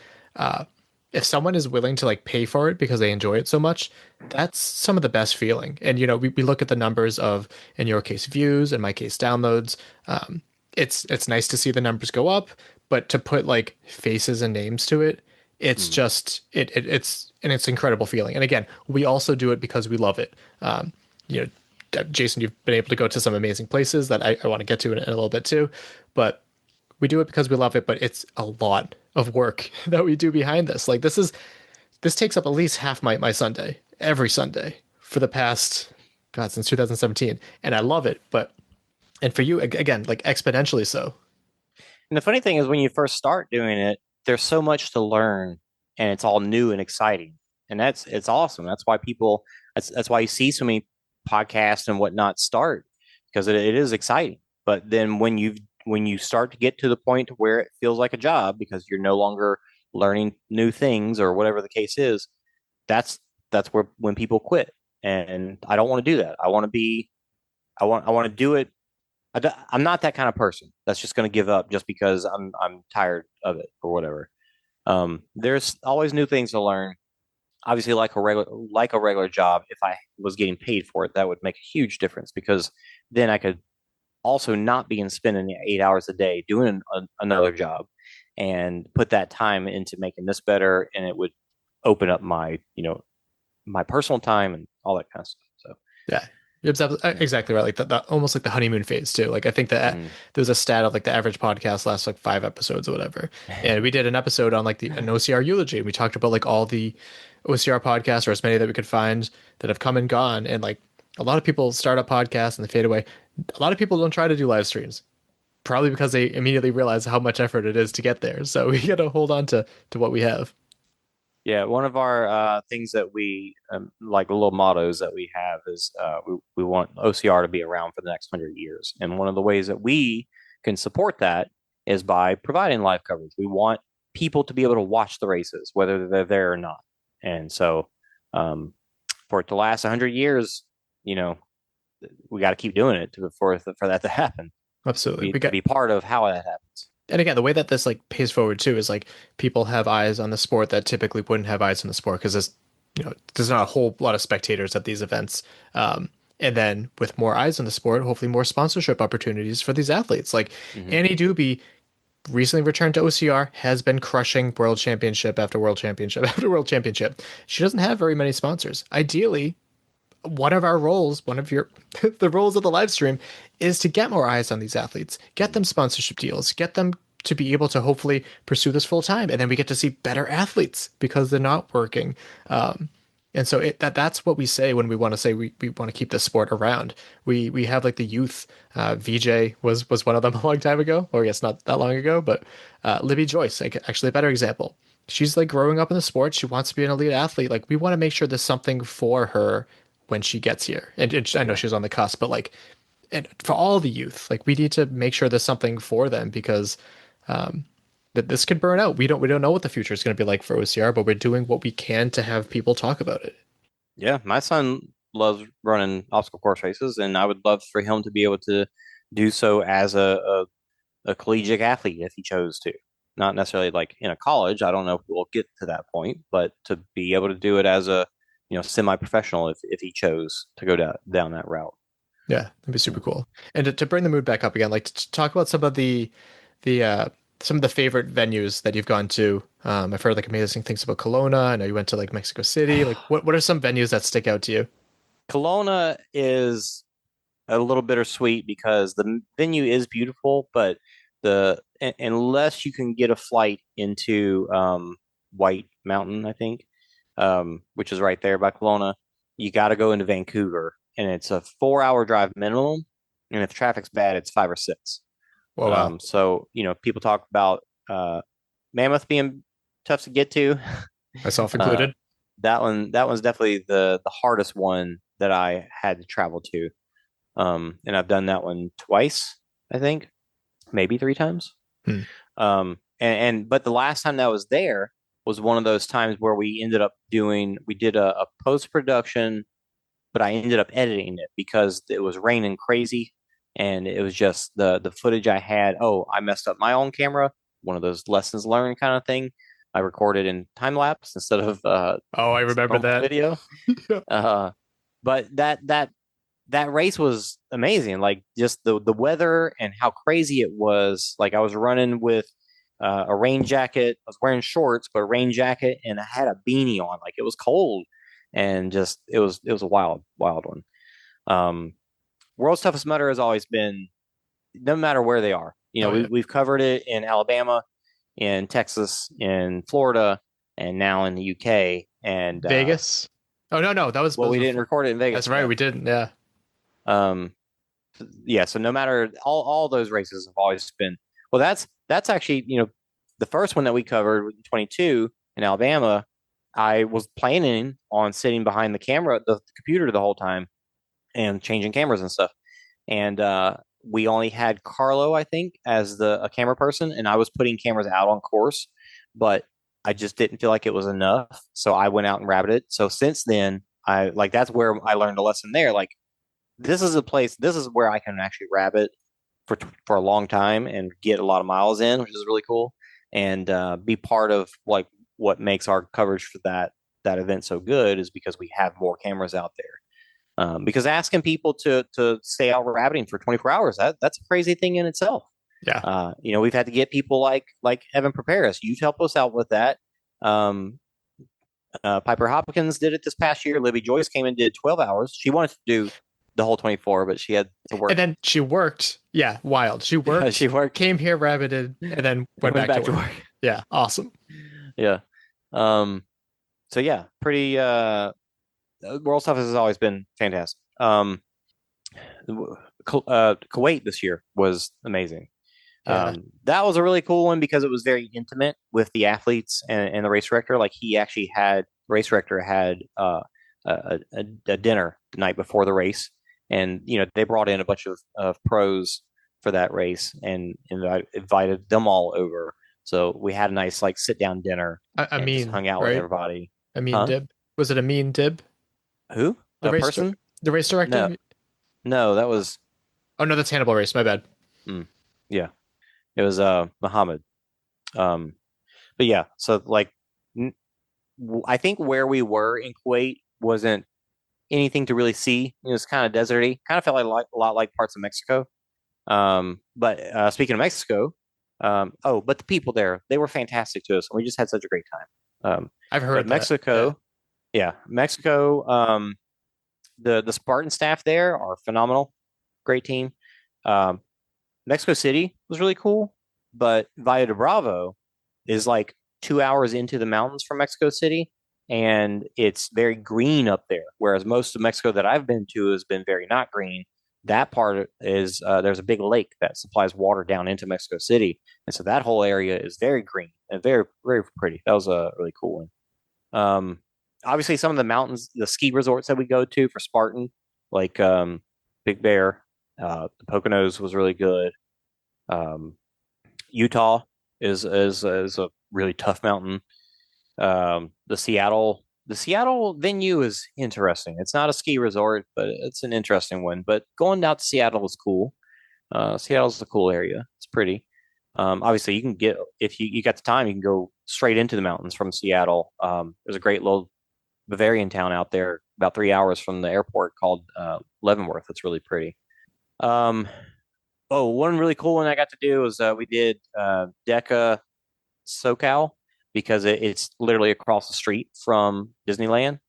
If someone is willing to like pay for it because they enjoy it so much, that's some of the best feeling. And, we look at the numbers of, in your case, views, in my case, downloads. It's nice to see the numbers go up, but to put like faces and names to it, it's just it's an incredible feeling. And again, we also do it because we love it. Jason, you've been able to go to some amazing places that I want to get to in a little bit too, but we do it because we love it. But it's a lot of work that we do behind this. Like this takes up at least half my Sunday, every Sunday for the past, since 2017, and I love it. And for you, again, like exponentially so. And the funny thing is, when you first start doing it, there's so much to learn, and it's all new and exciting, and it's awesome. That's why that's why you see so many podcasts and whatnot start, because it is exciting. But then when you start to get to the point where it feels like a job, because you're no longer learning new things or whatever the case is, that's where when people quit. And I don't want to do that. I want to do it. I'm not that kind of person that's just going to give up just because I'm tired of it or whatever. There's always new things to learn. Obviously, like a regular job, if I was getting paid for it, that would make a huge difference, because then I could also not be spending 8 hours a day doing another job, and put that time into making this better, and it would open up my my personal time and all that kind of stuff. So yeah. You're exactly right. Like that, almost like the honeymoon phase too. Like I think that there was a stat of like the average podcast lasts like 5 episodes or whatever. And we did an episode on like an OCR eulogy. And we talked about like all the OCR podcasts, or as many that we could find, that have come and gone. And like a lot of people start up podcasts and they fade away. A lot of people don't try to do live streams, probably because they immediately realize how much effort it is to get there. So we got to hold on to what we have. yeah, one of our things that we like, little mottos that we have is we want OCR to be around for the next 100 years. And one of the ways that we can support that is by providing live coverage. We want people to be able to watch the races, whether they're there or not. And so for it to last 100 years, we got to keep doing it for that to happen. Absolutely. We got to be part of how that happens. And again, the way that this like pays forward too is like people have eyes on the sport that typically wouldn't have eyes on the sport, because there's not a whole lot of spectators at these events. And then with more eyes on the sport, hopefully more sponsorship opportunities for these athletes. Like Annie Doobie recently returned to OCR, has been crushing world championship after world championship after world championship. She doesn't have very many sponsors. Ideally, one of our roles, the roles of the live stream, is to get more eyes on these athletes, get them sponsorship deals, get them to be able to hopefully pursue this full time. And then we get to see better athletes because they're not working. And so that's what we say when we want to say we want to keep this sport around. We have like the youth. VJ was one of them a long time ago, or I guess not that long ago, but Libby Joyce, like actually a better example. She's like growing up in the sport. She wants to be an elite athlete. Like we want to make sure there's something for her when she gets here. And I know she's on the cusp, but like, and for all the youth, like we need to make sure there's something for them, because that this could burn out. We don't know what the future is going to be like for OCR, but we're doing what we can to have people talk about it. Yeah, my son loves running obstacle course races, and I would love for him to be able to do so as a collegiate athlete if he chose to. Not necessarily like in a college. I don't know if we'll get to that point, but to be able to do it as a semi-professional if he chose to go down that route. Yeah, that'd be super cool. And to bring the mood back up again, like to talk about some of the some of the favorite venues that you've gone to. I've heard like amazing things about Kelowna. I know you went to like Mexico City. Like what are some venues that stick out to you? Kelowna is a little bittersweet because the venue is beautiful, but unless you can get a flight into White Mountain, I think, which is right there by Kelowna, you got to go into Vancouver, and it's a 4-hour drive minimum. And if traffic's bad, it's 5 or 6. Wow. So, people talk about Mammoth being tough to get to. Myself included. That one's definitely the hardest one that I had to travel to. And I've done that one twice, I think, maybe 3 times. But the last time that I was there was one of those times where we did a post-production, but I ended up editing it because it was raining crazy. And it was just the footage I had. Oh, I messed up my own camera. One of those lessons learned kind of thing. I recorded in time lapse instead of I remember that video. But that race was amazing. Like just the weather and how crazy it was. Like I was running with a rain jacket. I was wearing shorts, but a rain jacket, and I had a beanie on. Like it was cold, and just it was a wild one. World's Toughest Mudder has always been, no matter where they are. We've covered it in Alabama, in Texas, in Florida, and now in the UK and Vegas. Oh no, that was we didn't record it in Vegas. That's right, we didn't. Yeah. Yeah. So no matter all those races have always been. Well, that's actually the first one that we covered in 22 in Alabama. I was planning on sitting behind the computer the whole time, and changing cameras and stuff. And we only had Carlo, I think, as a camera person, and I was putting cameras out on course. But I just didn't feel like it was enough. So I went out and rabbited. So since then, that's where I learned a lesson there. Like, this is a place, this is where I can actually rabbit for a long time and get a lot of miles in, which is really cool, and be part of like what makes our coverage for that event so good is because we have more cameras out there. Because asking people to stay out rabbiting for 24 hours, that's a crazy thing in itself. Yeah. We've had to get people like Evan Preparis. You've helped us out with that. Piper Hopkins did it this past year. Libby Joyce came and did 12 hours. She wanted to do the whole 24, but she had to work. And then she worked. Yeah, wild. She worked. She worked. Came here, rabbited, and then went back to work. Yeah, awesome. Yeah. So yeah, pretty. World stuff has always been fantastic. Kuwait this year was amazing. Yeah. That was a really cool one because it was very intimate with the athletes and the race director. Like, he actually had race director had a dinner the night before the race, and they brought in a bunch of pros for that race and invited them all over. So we had a nice like sit down dinner. Amin, hung out right? with everybody. Amin Dib. Was it Amin Dib? Who? The race person? The race director? No, that was. Oh no, that's Hannibal Race. My bad. Yeah, it was Muhammad. But yeah, so like, I think where we were in Kuwait wasn't anything to really see. It was kind of deserty. Kind of felt like a lot like parts of Mexico. But speaking of Mexico, but the people there, they were fantastic to us. We just had such a great time. I've heard Mexico. Yeah, Mexico. The Spartan staff there are phenomenal. Great team. Mexico City was really cool, but Valle de Bravo is like 2 hours into the mountains from Mexico City, and it's very green up there. Whereas most of Mexico that I've been to has been very not green. That part is there's a big lake that supplies water down into Mexico City, and so that whole area is very green and very, very pretty. That was a really cool one. Obviously, some of the mountains, the ski resorts that we go to for Spartan, like Big Bear, the Poconos was really good. Utah is a really tough mountain. The Seattle venue is interesting. It's not a ski resort, but it's an interesting one. But going out to Seattle was cool. Seattle's a cool area. It's pretty. Obviously, you can get, if you got the time, you can go straight into the mountains from Seattle. There's a great little Bavarian town out there, about 3 hours from the airport, called Leavenworth. It's really pretty. One really cool one I got to do was we did DECA SoCal, because it's literally across the street from Disneyland.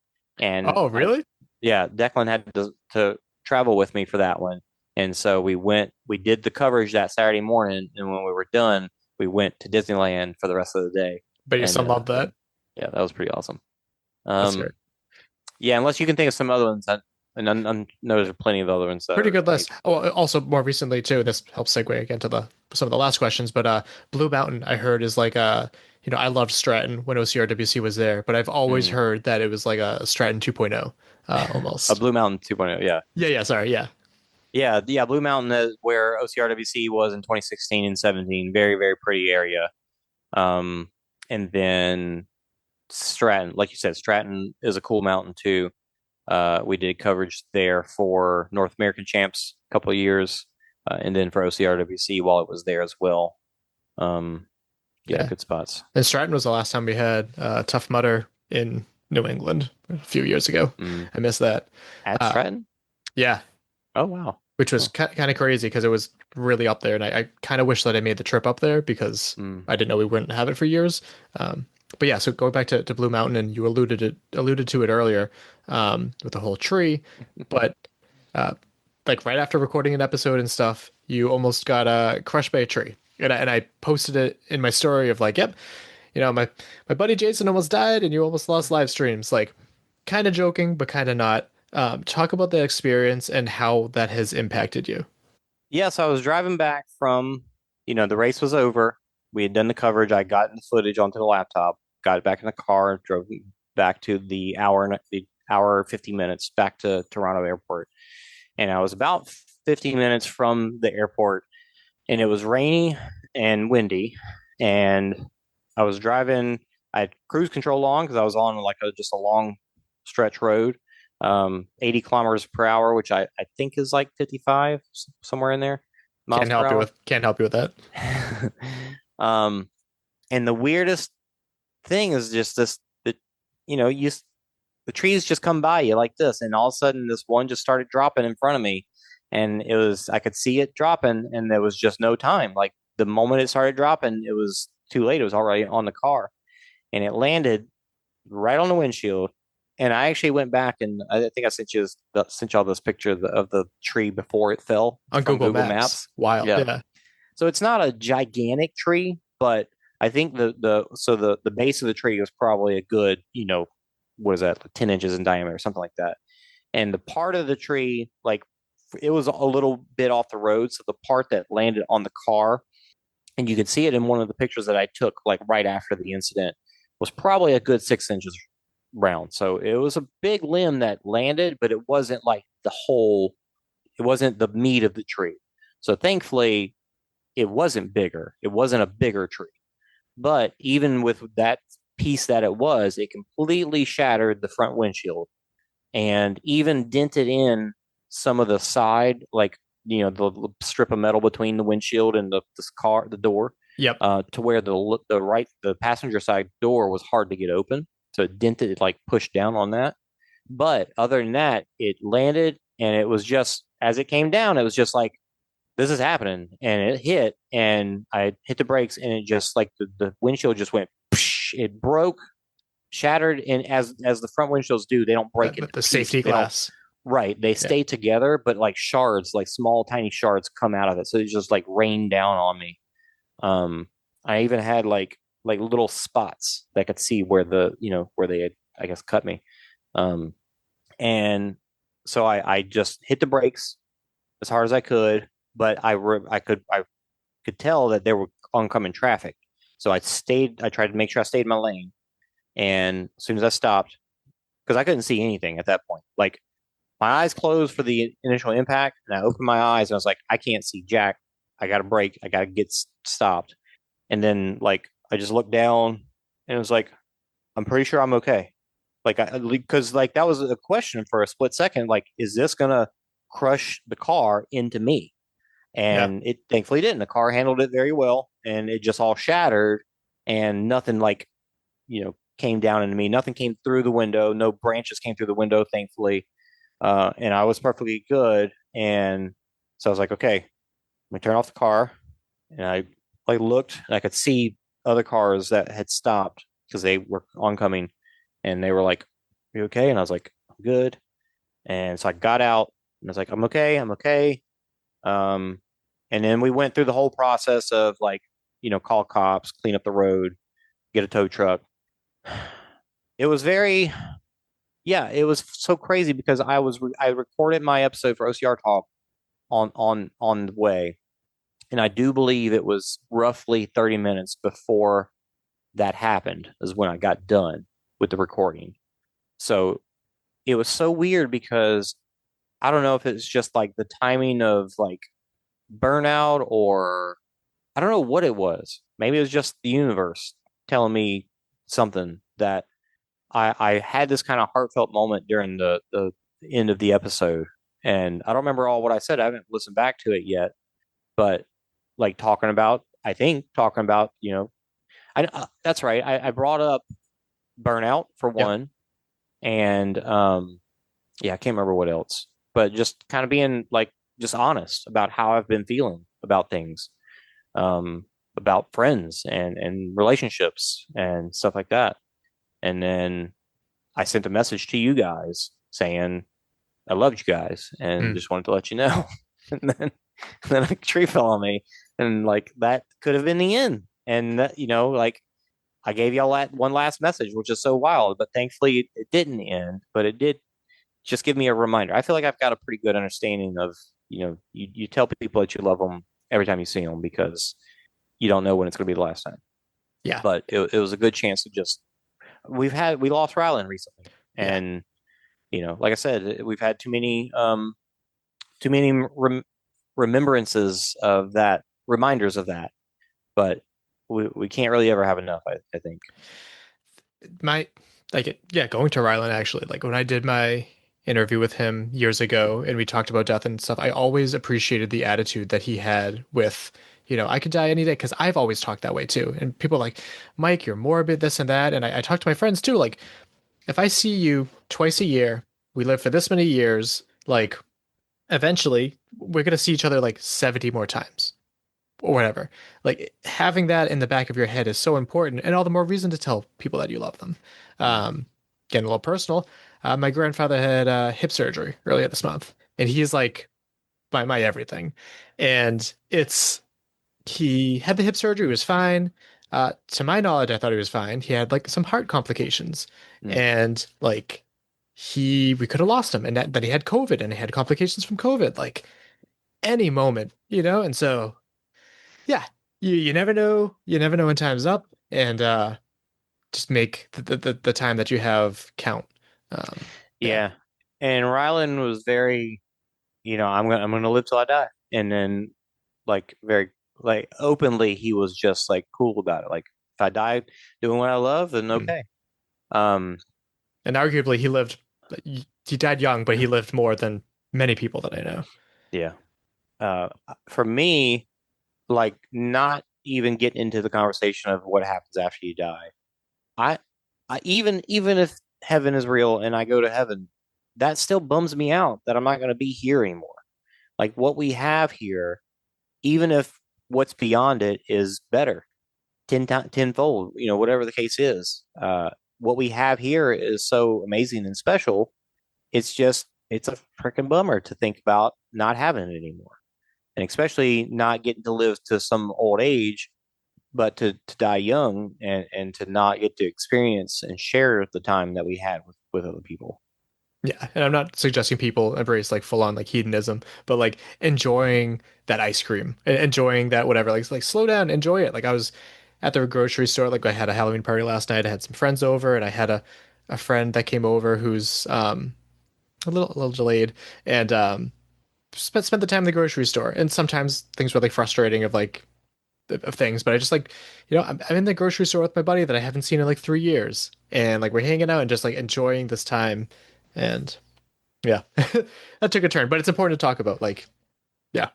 And oh, really? Declan had to travel with me for that one. And so we did the coverage that Saturday morning, and when we were done, we went to Disneyland for the rest of the day. But you still loved that? Yeah, that was pretty awesome. That's great. Yeah, unless you can think of some other ones, and I know there's plenty of other ones. Pretty good list. Oh, also more recently too, this helps segue again to some of the last questions, but Blue Mountain, I heard, is like I loved Stratton when OCRWC was there, but I've always heard that it was like a Stratton 2.0, almost. A Blue Mountain 2.0, yeah. Yeah, sorry, yeah. Yeah, Blue Mountain is where OCRWC was in 2016 and 17. Very, very pretty area. And then Stratton, like you said, Stratton is a cool mountain too. We did coverage there for North American Champs a couple of years, and then for OCRWC while it was there as well. Yeah, good spots. And Stratton was the last time we had Tough Mudder in New England a few years ago. I missed that. At Stratton? Yeah. Oh, wow. Which was kind of crazy because it was really up there, and I kind of wish that I made the trip up there because I didn't know we wouldn't have it for years. But yeah, so going back to Blue Mountain, and you alluded to it earlier with the whole tree, but like right after recording an episode and stuff, you almost got crushed by a tree, and I posted it in my story of like, yep, my buddy Jason almost died, and you almost lost live streams, like kind of joking, but kind of not. Talk about that experience and how that has impacted you. Yeah, so I was driving back from, the race was over. We had done the coverage. I got the footage onto the laptop, got it back in the car, drove back to the hour 50 minutes back to Toronto Airport. And I was about 15 minutes from the airport, and it was rainy and windy. And I was driving I had cruise control on because I was on like just a long stretch road, 80 kilometers per hour, which I think is like 55, somewhere in there. Can't help you with that. And the weirdest thing is just this, that, you know, the trees just come by you like this, and all of a sudden this one just started dropping in front of me, and I could see it dropping, and there was just no time. Like the moment it started dropping, it was too late. It was already on the car, and it landed right on the windshield. And I actually went back, and I think I sent y'all this picture of the tree before it fell on Google Maps. Wild, yeah. So it's not a gigantic tree, but I think the base of the tree was probably a good, what is that, 10 inches in diameter or something like that. And the part of the tree, like, it was a little bit off the road. So the part that landed on the car, and you could see it in one of the pictures that I took, like right after the incident, was probably a good 6 inches round. So it was a big limb that landed, but it wasn't like it wasn't the meat of the tree. So thankfully, it wasn't bigger. It wasn't a bigger tree. But even with that piece that it was, it completely shattered the front windshield and even dented in some of the side, like, the strip of metal between the windshield and the door. Yep. To where the passenger side door was hard to get open. So it dented, it like pushed down on that. But other than that, it landed, and it was just, as it came down, it was just like, this is happening. And it hit, and I hit the brakes, and it just like the windshield just went, psh, it broke, shattered. And as the front windshields do, they don't break it. The safety glass. Right. They stay together, but like shards, like small, tiny shards come out of it. So it just like rained down on me. I even had like little spots that I could see where where they had, I guess, cut me. And so I just hit the brakes as hard as I could, but I could tell that there were oncoming traffic. So I tried to make sure I stayed in my lane. And as soon as I stopped, because I couldn't see anything at that point, like my eyes closed for the initial impact, and I opened my eyes and I was like, I can't see jack. I got to brake. I got to get stopped. And then like, I just looked down, and it was like, I'm pretty sure I'm okay. Like, because like that was a question for a split second. Like, is this gonna crush the car into me? And it thankfully didn't. The car handled it very well, and it just all shattered, and nothing like, came down into me. Nothing came through the window. No branches came through the window, thankfully. And I was perfectly good. And so I was like, okay, let me turn off the car. And I like looked, and I could see other cars that had stopped because they were oncoming, and they were like, "Are you okay?" And I was like, "I'm good." And so I got out, and I was like, "I'm okay. I'm okay." And then we went through the whole process of like, call cops, clean up the road, get a tow truck. It was it was so crazy because I recorded my episode for OCR Talk on the way. And I do believe it was roughly 30 minutes before that happened is when I got done with the recording. So it was so weird because I don't know if it's just like the timing of like burnout, or I don't know what it was. Maybe it was just the universe telling me something, that I had this kind of heartfelt moment during the end of the episode. And I don't remember all what I said. I haven't listened back to it yet. But like talking about, that's right. I brought up burnout for one, and I can't remember what else, but just kind of being like just honest about how I've been feeling about things, about friends and relationships and stuff like that. And then I sent a message to you guys saying I loved you guys and just wanted to let you know. And then a tree fell on me, and like that could have been the end. And that, like I gave y'all one last message, which is so wild, but thankfully it didn't end. But it did just give me a reminder. I feel like I've got a pretty good understanding of, you tell people that you love them every time you see them, because you don't know when it's going to be the last time. Yeah. But it was a good chance to just, we lost Rylan recently, and like I said, we've had too many remembrances of that, reminders of that, but we can't really ever have enough, I think. going to Rylan actually, like when I did my interview with him years ago and we talked about death and stuff, I always appreciated the attitude that he had with, I could die any day, because I've always talked that way too. And people are like, Mike, you're morbid, this and that. And I talk to my friends too, like, if I see you twice a year, we live for this many years, like, eventually we're going to see each other like 70 more times or whatever. Like, having that in the back of your head is so important, and all the more reason to tell people that you love them. Getting a little personal, my grandfather had hip surgery earlier this month, and he's like my everything. And he had the hip surgery, was fine. To my knowledge, I thought he was fine. He had like some heart complications, and like we could have lost him, and then he had COVID, and he had complications from COVID, like any moment, And so, yeah, you never know. You never know when time's up, and just make the time that you have count. Yeah. And Rylan was very, I'm gonna live till I die, and then like very like openly he was just like cool about it. Like if I die doing what I love, then okay. And arguably he died young, but he lived more than many people that I know. Yeah. For me, like not even get into the conversation of what happens after you die. I even if heaven is real and I go to heaven, that still bums me out that I'm not going to be here anymore. Like what we have here, even if what's beyond it is better, tenfold, whatever the case is. What we have here is so amazing and special. It's a freaking bummer to think about not having it anymore, and especially not getting to live to some old age, but to die young and to not get to experience and share the time that we had with other people. Yeah, and I'm not suggesting people embrace like full on like hedonism, but like enjoying that ice cream, enjoying that whatever. Like slow down, enjoy it. Like I was at the grocery store, like I had a Halloween party last night. I had some friends over, and I had a friend that came over who's a little delayed, and spent the time in the grocery store. And sometimes things were like frustrating of things, but I just like, I'm in the grocery store with my buddy that I haven't seen in like 3 years, and like we're hanging out and just like enjoying this time. And yeah, that took a turn, but it's important to talk about. Like, yeah.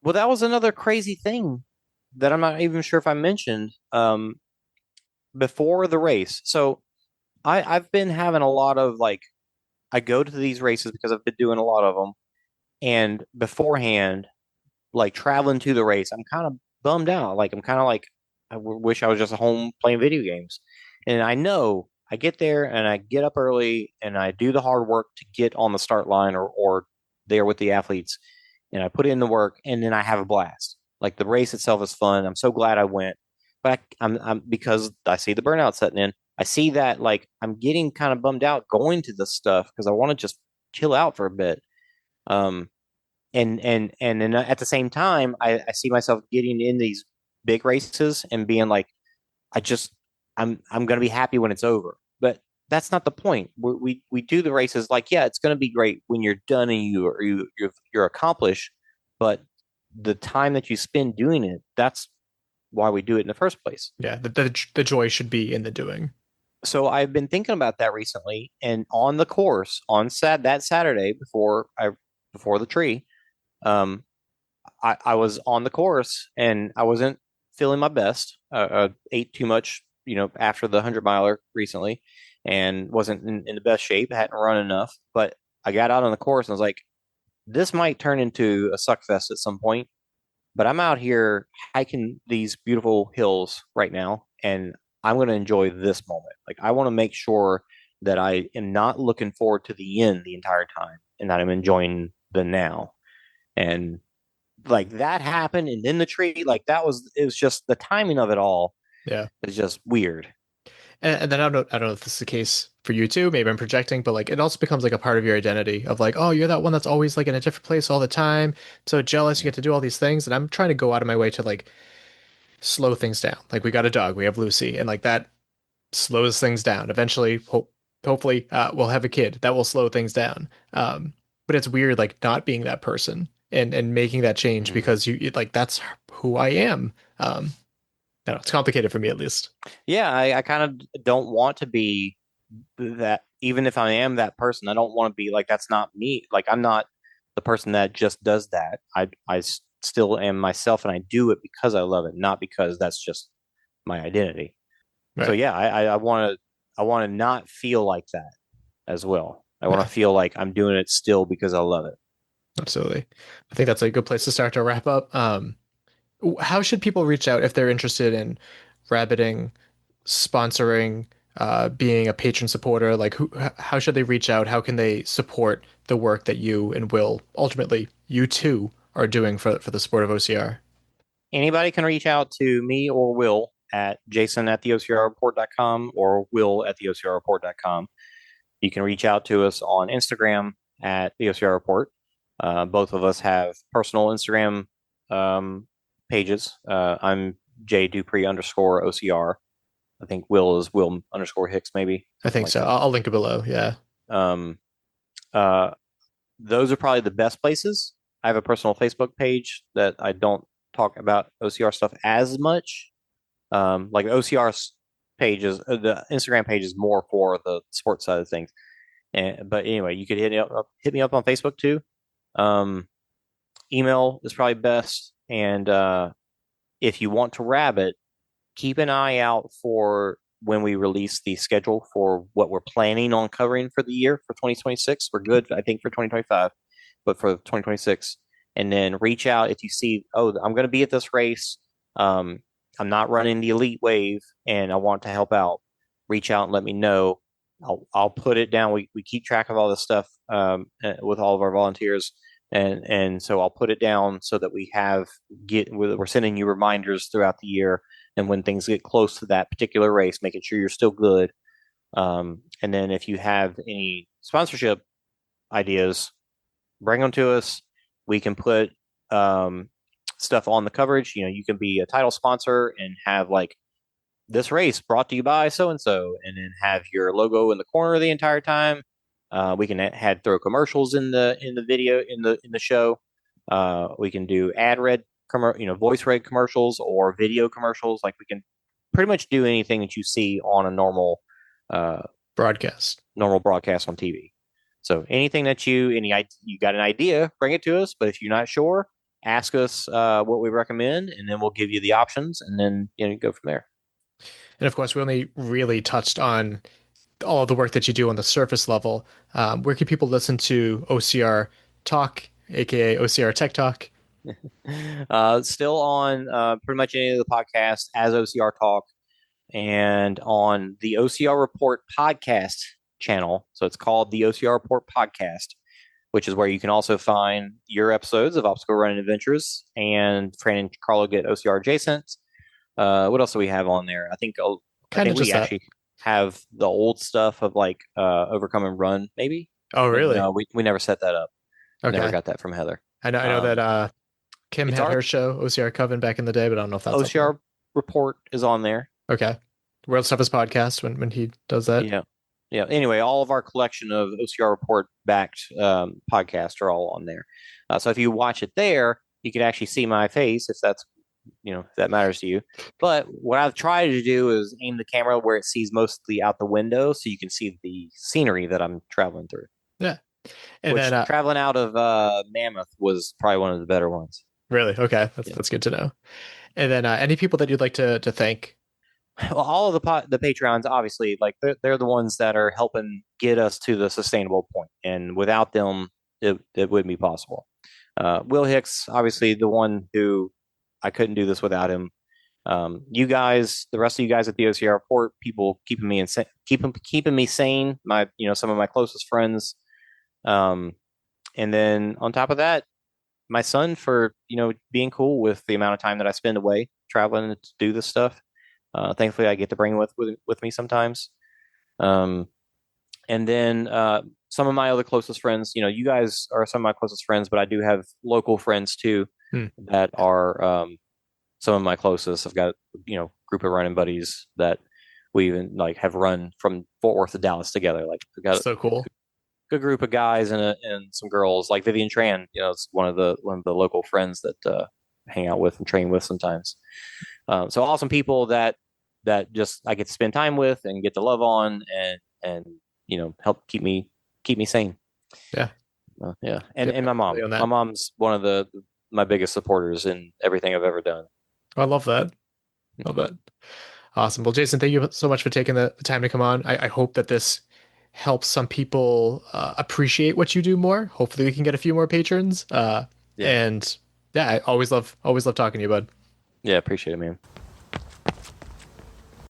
Well, that was another crazy thing that I'm not even sure if I mentioned before the race. So I've been having a lot of like, I go to these races because I've been doing a lot of them. And beforehand, like traveling to the race, I'm kind of bummed out. Like, I'm kind of like, wish I was just at home playing video games. And I know I get there and I get up early and I do the hard work to get on the start line or there with the athletes, and I put in the work, and then I have a blast. Like the race itself is fun. I'm so glad I went, but I'm because I see the burnout setting in. I see that like I'm getting kind of bummed out going to this stuff because I want to just chill out for a bit. And then at the same time, I see myself getting in these big races and being like, I'm going to be happy when it's over. But that's not the point. We do the races like, yeah, it's going to be great when you're done and you're accomplished. But the time that you spend doing it, that's why we do it in the first place. Yeah, the joy should be in the doing. So I've been thinking about that recently, and on the course on that Saturday before the tree, I was on the course and I wasn't feeling my best. Ate too much, after the 100-miler recently, and wasn't in the best shape. I hadn't run enough, but I got out on the course and I was like, this might turn into a suck fest at some point, but I'm out here hiking these beautiful hills right now, and I'm going to enjoy this moment. Like, I want to make sure that I am not looking forward to the end the entire time, and that I'm enjoying the now. And like that happened, and then the tree, like it was just the timing of it all. Yeah, it's just weird. And then I don't know if this is the case for you too. Maybe I'm projecting, but like it also becomes like a part of your identity of like, oh, you're that one that's always like in a different place all the time. I'm so jealous. You get to do all these things, and I'm trying to go out of my way to like slow things down. Like we got a dog, we have Lucy, and like that slows things down. Eventually, hopefully, we'll have a kid that will slow things down. But it's weird, like not being that person and making that change because you like that's who I am. I don't know, it's complicated for me at least. Yeah, I kind of don't want to be that. Even if I am that person, I don't want to be like, that's not me. Like, I'm not the person that just does that. I still am myself, and I do it because I love it, not because that's just my identity. Right. So yeah, I want to not feel like that as well. I want to feel like I'm doing it still because I love it. Absolutely. I think that's a good place to start to wrap up. How should people reach out if they're interested in rabbiting, sponsoring, being a patron supporter? Like, how should they reach out? How can they support the work that you and Will, ultimately you two, are doing for the sport of OCR? Anybody can reach out to me or Will at jason@theocrreport.com or will@theocrreport.com. You can reach out to us on Instagram at the OCR Report. Both of us have personal Instagram pages. I'm Dupree _OCR. I think Will is Will _Hicks, maybe. I think so. I'll link it below. Yeah. Those are probably the best places. I have a personal Facebook page that I don't talk about OCR stuff as much. Like OCR pages, the Instagram page is more for the sports side of things. But anyway, you could hit me up on Facebook too. Email is probably best. And if you want to rabbit, keep an eye out for when we release the schedule for what we're planning on covering for the year for 2026. We're good, I think, for 2025, but for 2026. And then reach out if you see, oh, I'm going to be at this race. I'm not running the elite wave and I want to help out. Reach out and let me know. I'll put it down. We keep track of all this stuff with all of our volunteers. And so I'll put it down so that we're sending you reminders throughout the year. And when things get close to that particular race, making sure you're still good. And then if you have any sponsorship ideas, bring them to us. We can put stuff on the coverage. You can be a title sponsor and have like this race brought to you by so-and-so, and then have your logo in the corner the entire time. We can throw commercials in the video in the show. We can do voice read commercials or video commercials. Like, we can pretty much do anything that you see on a normal broadcast on TV. So anything that you got an idea, bring it to us. But if you're not sure, ask us what we recommend, and then we'll give you the options, and then go from there. And of course, we only really touched on all of the work that you do on the surface level. Where can people listen to OCR Talk, aka OCR Tech Talk? Still on pretty much any of the podcasts as OCR Talk, and on the OCR Report podcast channel. So it's called the OCR Report Podcast, which is where you can also find your episodes of Obstacle Running Adventures, and Fran and Carlo get OCR adjacent. What else do we have on there? I think we actually have the old stuff of like Overcome and Run, maybe. Oh, really? No, we never set that up. Okay. Never got that from Heather. I know that Kim had her show, OCR Coven, back in the day, but I don't know if that's OCR Report is on there. Okay. World Toughest Podcast when he does that. Yeah. Anyway, all of our collection of OCR Report backed podcasts are all on there. So if you watch it there, you can actually see my face if that's if that matters to you. But what I've tried to do is aim the camera where it sees mostly out the window, so you can see the scenery that I'm traveling through. Yeah. And then traveling out of Mammoth was probably one of the better ones. Really? Okay. That's good to know. And then any people that you'd like to thank? Well, all of the Patreons, obviously, like they're the ones that are helping get us to the sustainable point. And without them, it wouldn't be possible. Will Hicks, obviously, the one who I couldn't do this without him. You guys, the rest of you guys at the OCR Report, people keeping me sane. Some of my closest friends. And then on top of that, my son for being cool with the amount of time that I spend away traveling to do this stuff. Thankfully, I get to bring him with me sometimes. And then some of my other closest friends. You guys are some of my closest friends, but I do have local friends too that are some of my closest. I've got group of running buddies that we even have run from Fort Worth to Dallas together. Like, we've got so cool. Good group of guys and some girls, like Vivian Tran. It's one of the local friends that hang out with and train with sometimes. So awesome people that just I get to spend time with and get to love on and help keep me sane. Yeah. Yeah. And my mom. My mom's one of my biggest supporters in everything I've ever done. I love that. Love that. Awesome. Well, Jason, thank you so much for taking the time to come on. I hope that this helps some people appreciate what you do more. Hopefully we can get a few more patrons. And yeah, I always love talking to you, bud. Yeah, appreciate it, man.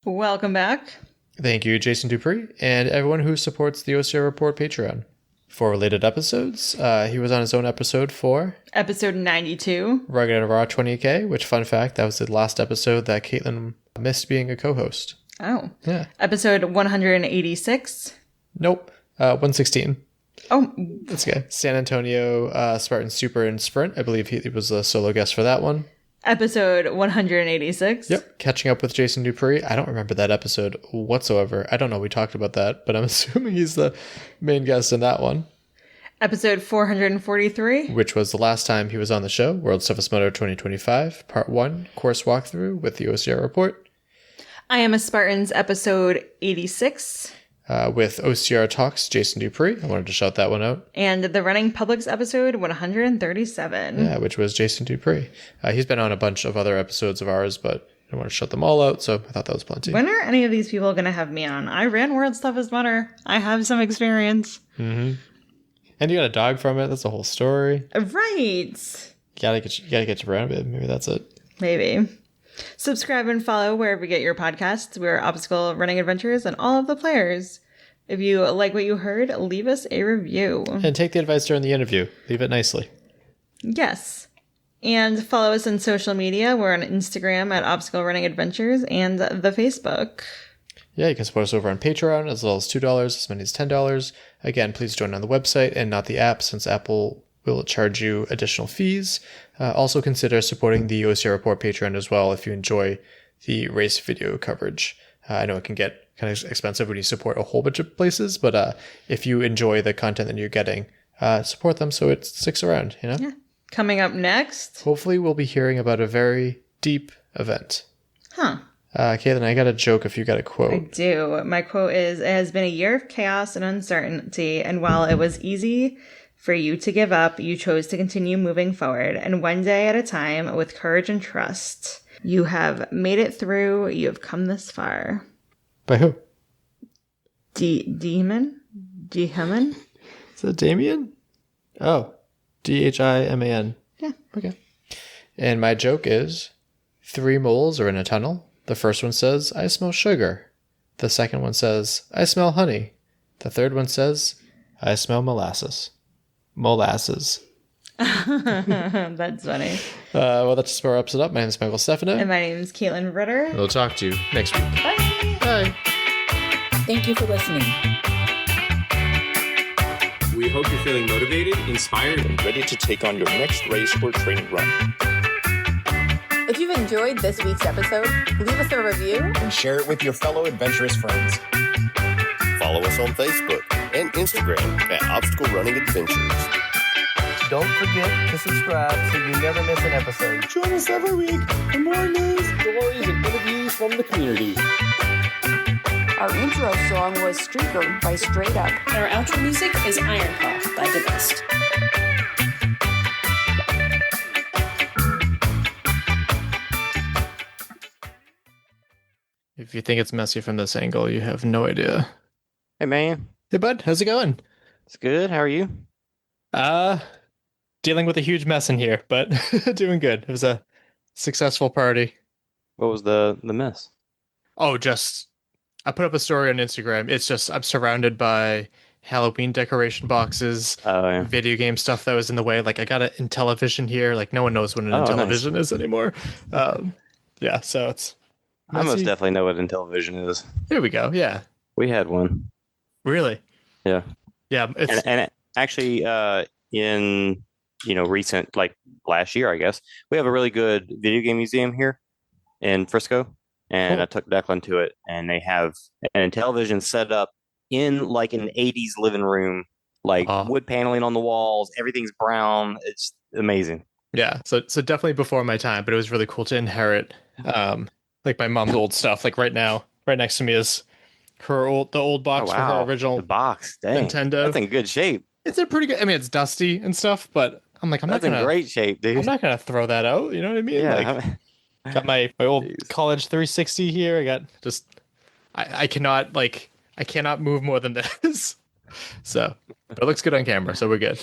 Welcome back. Thank you, Jason Dupree, and everyone who supports the OCR Report Patreon. For related episodes, he was on his own episode for episode 92, Rugged and Raw 20K, which, fun fact, that was the last episode that Caitlin missed being a co-host. Oh. Yeah. Episode 186. Nope. 116. Oh. That's okay. San Antonio, Spartan Super and Sprint. I believe he was a solo guest for that one. Episode 186. Yep. Catching up with Jason Dupree. I don't remember that episode whatsoever. I don't know. We talked about that, but I'm assuming he's the main guest in that one. Episode 443. Which was the last time he was on the show. World's Toughest Mudder 2025, Part 1, course walkthrough with the OCR Report. I Am a Spartans, episode 86. With OCR Talks, Jason Dupree. I wanted to shout that one out. And the Running Publics episode 137. Yeah, which was Jason Dupree. He's been on a bunch of other episodes of ours, but I want to shut them all out, so I thought that was plenty. When are any of these people going to have me on? I ran World's Toughest Mudder. I have some experience. Mm-hmm. And you got a dog from it. That's a whole story. Right. You gotta get your brand bit. Maybe that's it. Maybe. Subscribe and follow wherever you get your podcasts. We're Obstacle Running Adventures and all of the players. If you like what you heard, leave us a review. And take the advice during the interview. Leave it nicely. Yes. And follow us on social media. We're on Instagram at Obstacle Running Adventures and the Facebook. Yeah, you can support us over on Patreon as little as $2, as many as $10. Again, please join on the website and not the app, since Apple will charge you additional fees. Also consider supporting the OCR Report Patreon as well if you enjoy the race video coverage. I know it can get kind of expensive when you support a whole bunch of places, but if you enjoy the content that you're getting, support them so it sticks around, you know? Yeah. Coming up next. Hopefully we'll be hearing about a very deep event. Huh. Caitlin, I got a joke if you got a quote. I do. My quote is, "It has been a year of chaos and uncertainty, and while it was easy for you to give up, you chose to continue moving forward, and one day at a time, with courage and trust. You have made it through. You have come this far." By who? Dehiman? Is that Damien? Oh, Dhiman. Yeah. Okay. And my joke is, 3 moles are in a tunnel. The first one says, "I smell sugar." The second one says, "I smell honey." The third one says, "I smell molasses." Molasses. That's funny. Well, that just wraps it up. My name is Michael Stefano. And my name is Caitlin Ritter. We'll talk to you next week. Bye. Bye. Thank you for listening. We hope you're feeling motivated, inspired, and ready to take on your next race or training run. If you've enjoyed this week's episode, leave us a review and share it with your fellow adventurous friends. Follow us on Facebook and Instagram at Obstacle Running Adventures. Don't forget to subscribe so you never miss an episode. Join us every week for more news, Stories and interviews from the community. Our intro song was Streaker by Straight Up. And our outro music is Iron Paw by The Best. If you think it's messy from this angle, you have no idea. Hey, man. Hey, bud. How's it going? It's good. How are you? Dealing with a huge mess in here, but doing good. It was a successful party. What was the mess? Oh, I put up a story on Instagram. It's just, I'm surrounded by Halloween decoration boxes, video game stuff that was in the way. Like, I got an Intellivision here. Like, no one knows what an Intellivision is anymore. Yeah, so it's messy. I most definitely know what Intellivision is. There we go. Yeah. We had one. Really? Yeah. Yeah. It's... And actually, in recent, like last year, I guess, we have a really good video game museum here in Frisco, and cool. I took Declan to it, and they have an Intellivision set up in like an 80s living room, like wood paneling on the walls, everything's brown. It's amazing. Yeah, so definitely before my time, but it was really cool to inherit Like my mom's old stuff. Like right now, right next to me is the old box for her original the box. Dang. Nintendo. That's in good shape. It's a pretty good. I mean, it's dusty and stuff, but I'm like, That's in great shape, dude. I'm not gonna throw that out. You know what I mean? Yeah. Got my old college 360 here. I got I cannot move more than this. So, but it looks good on camera, so we're good.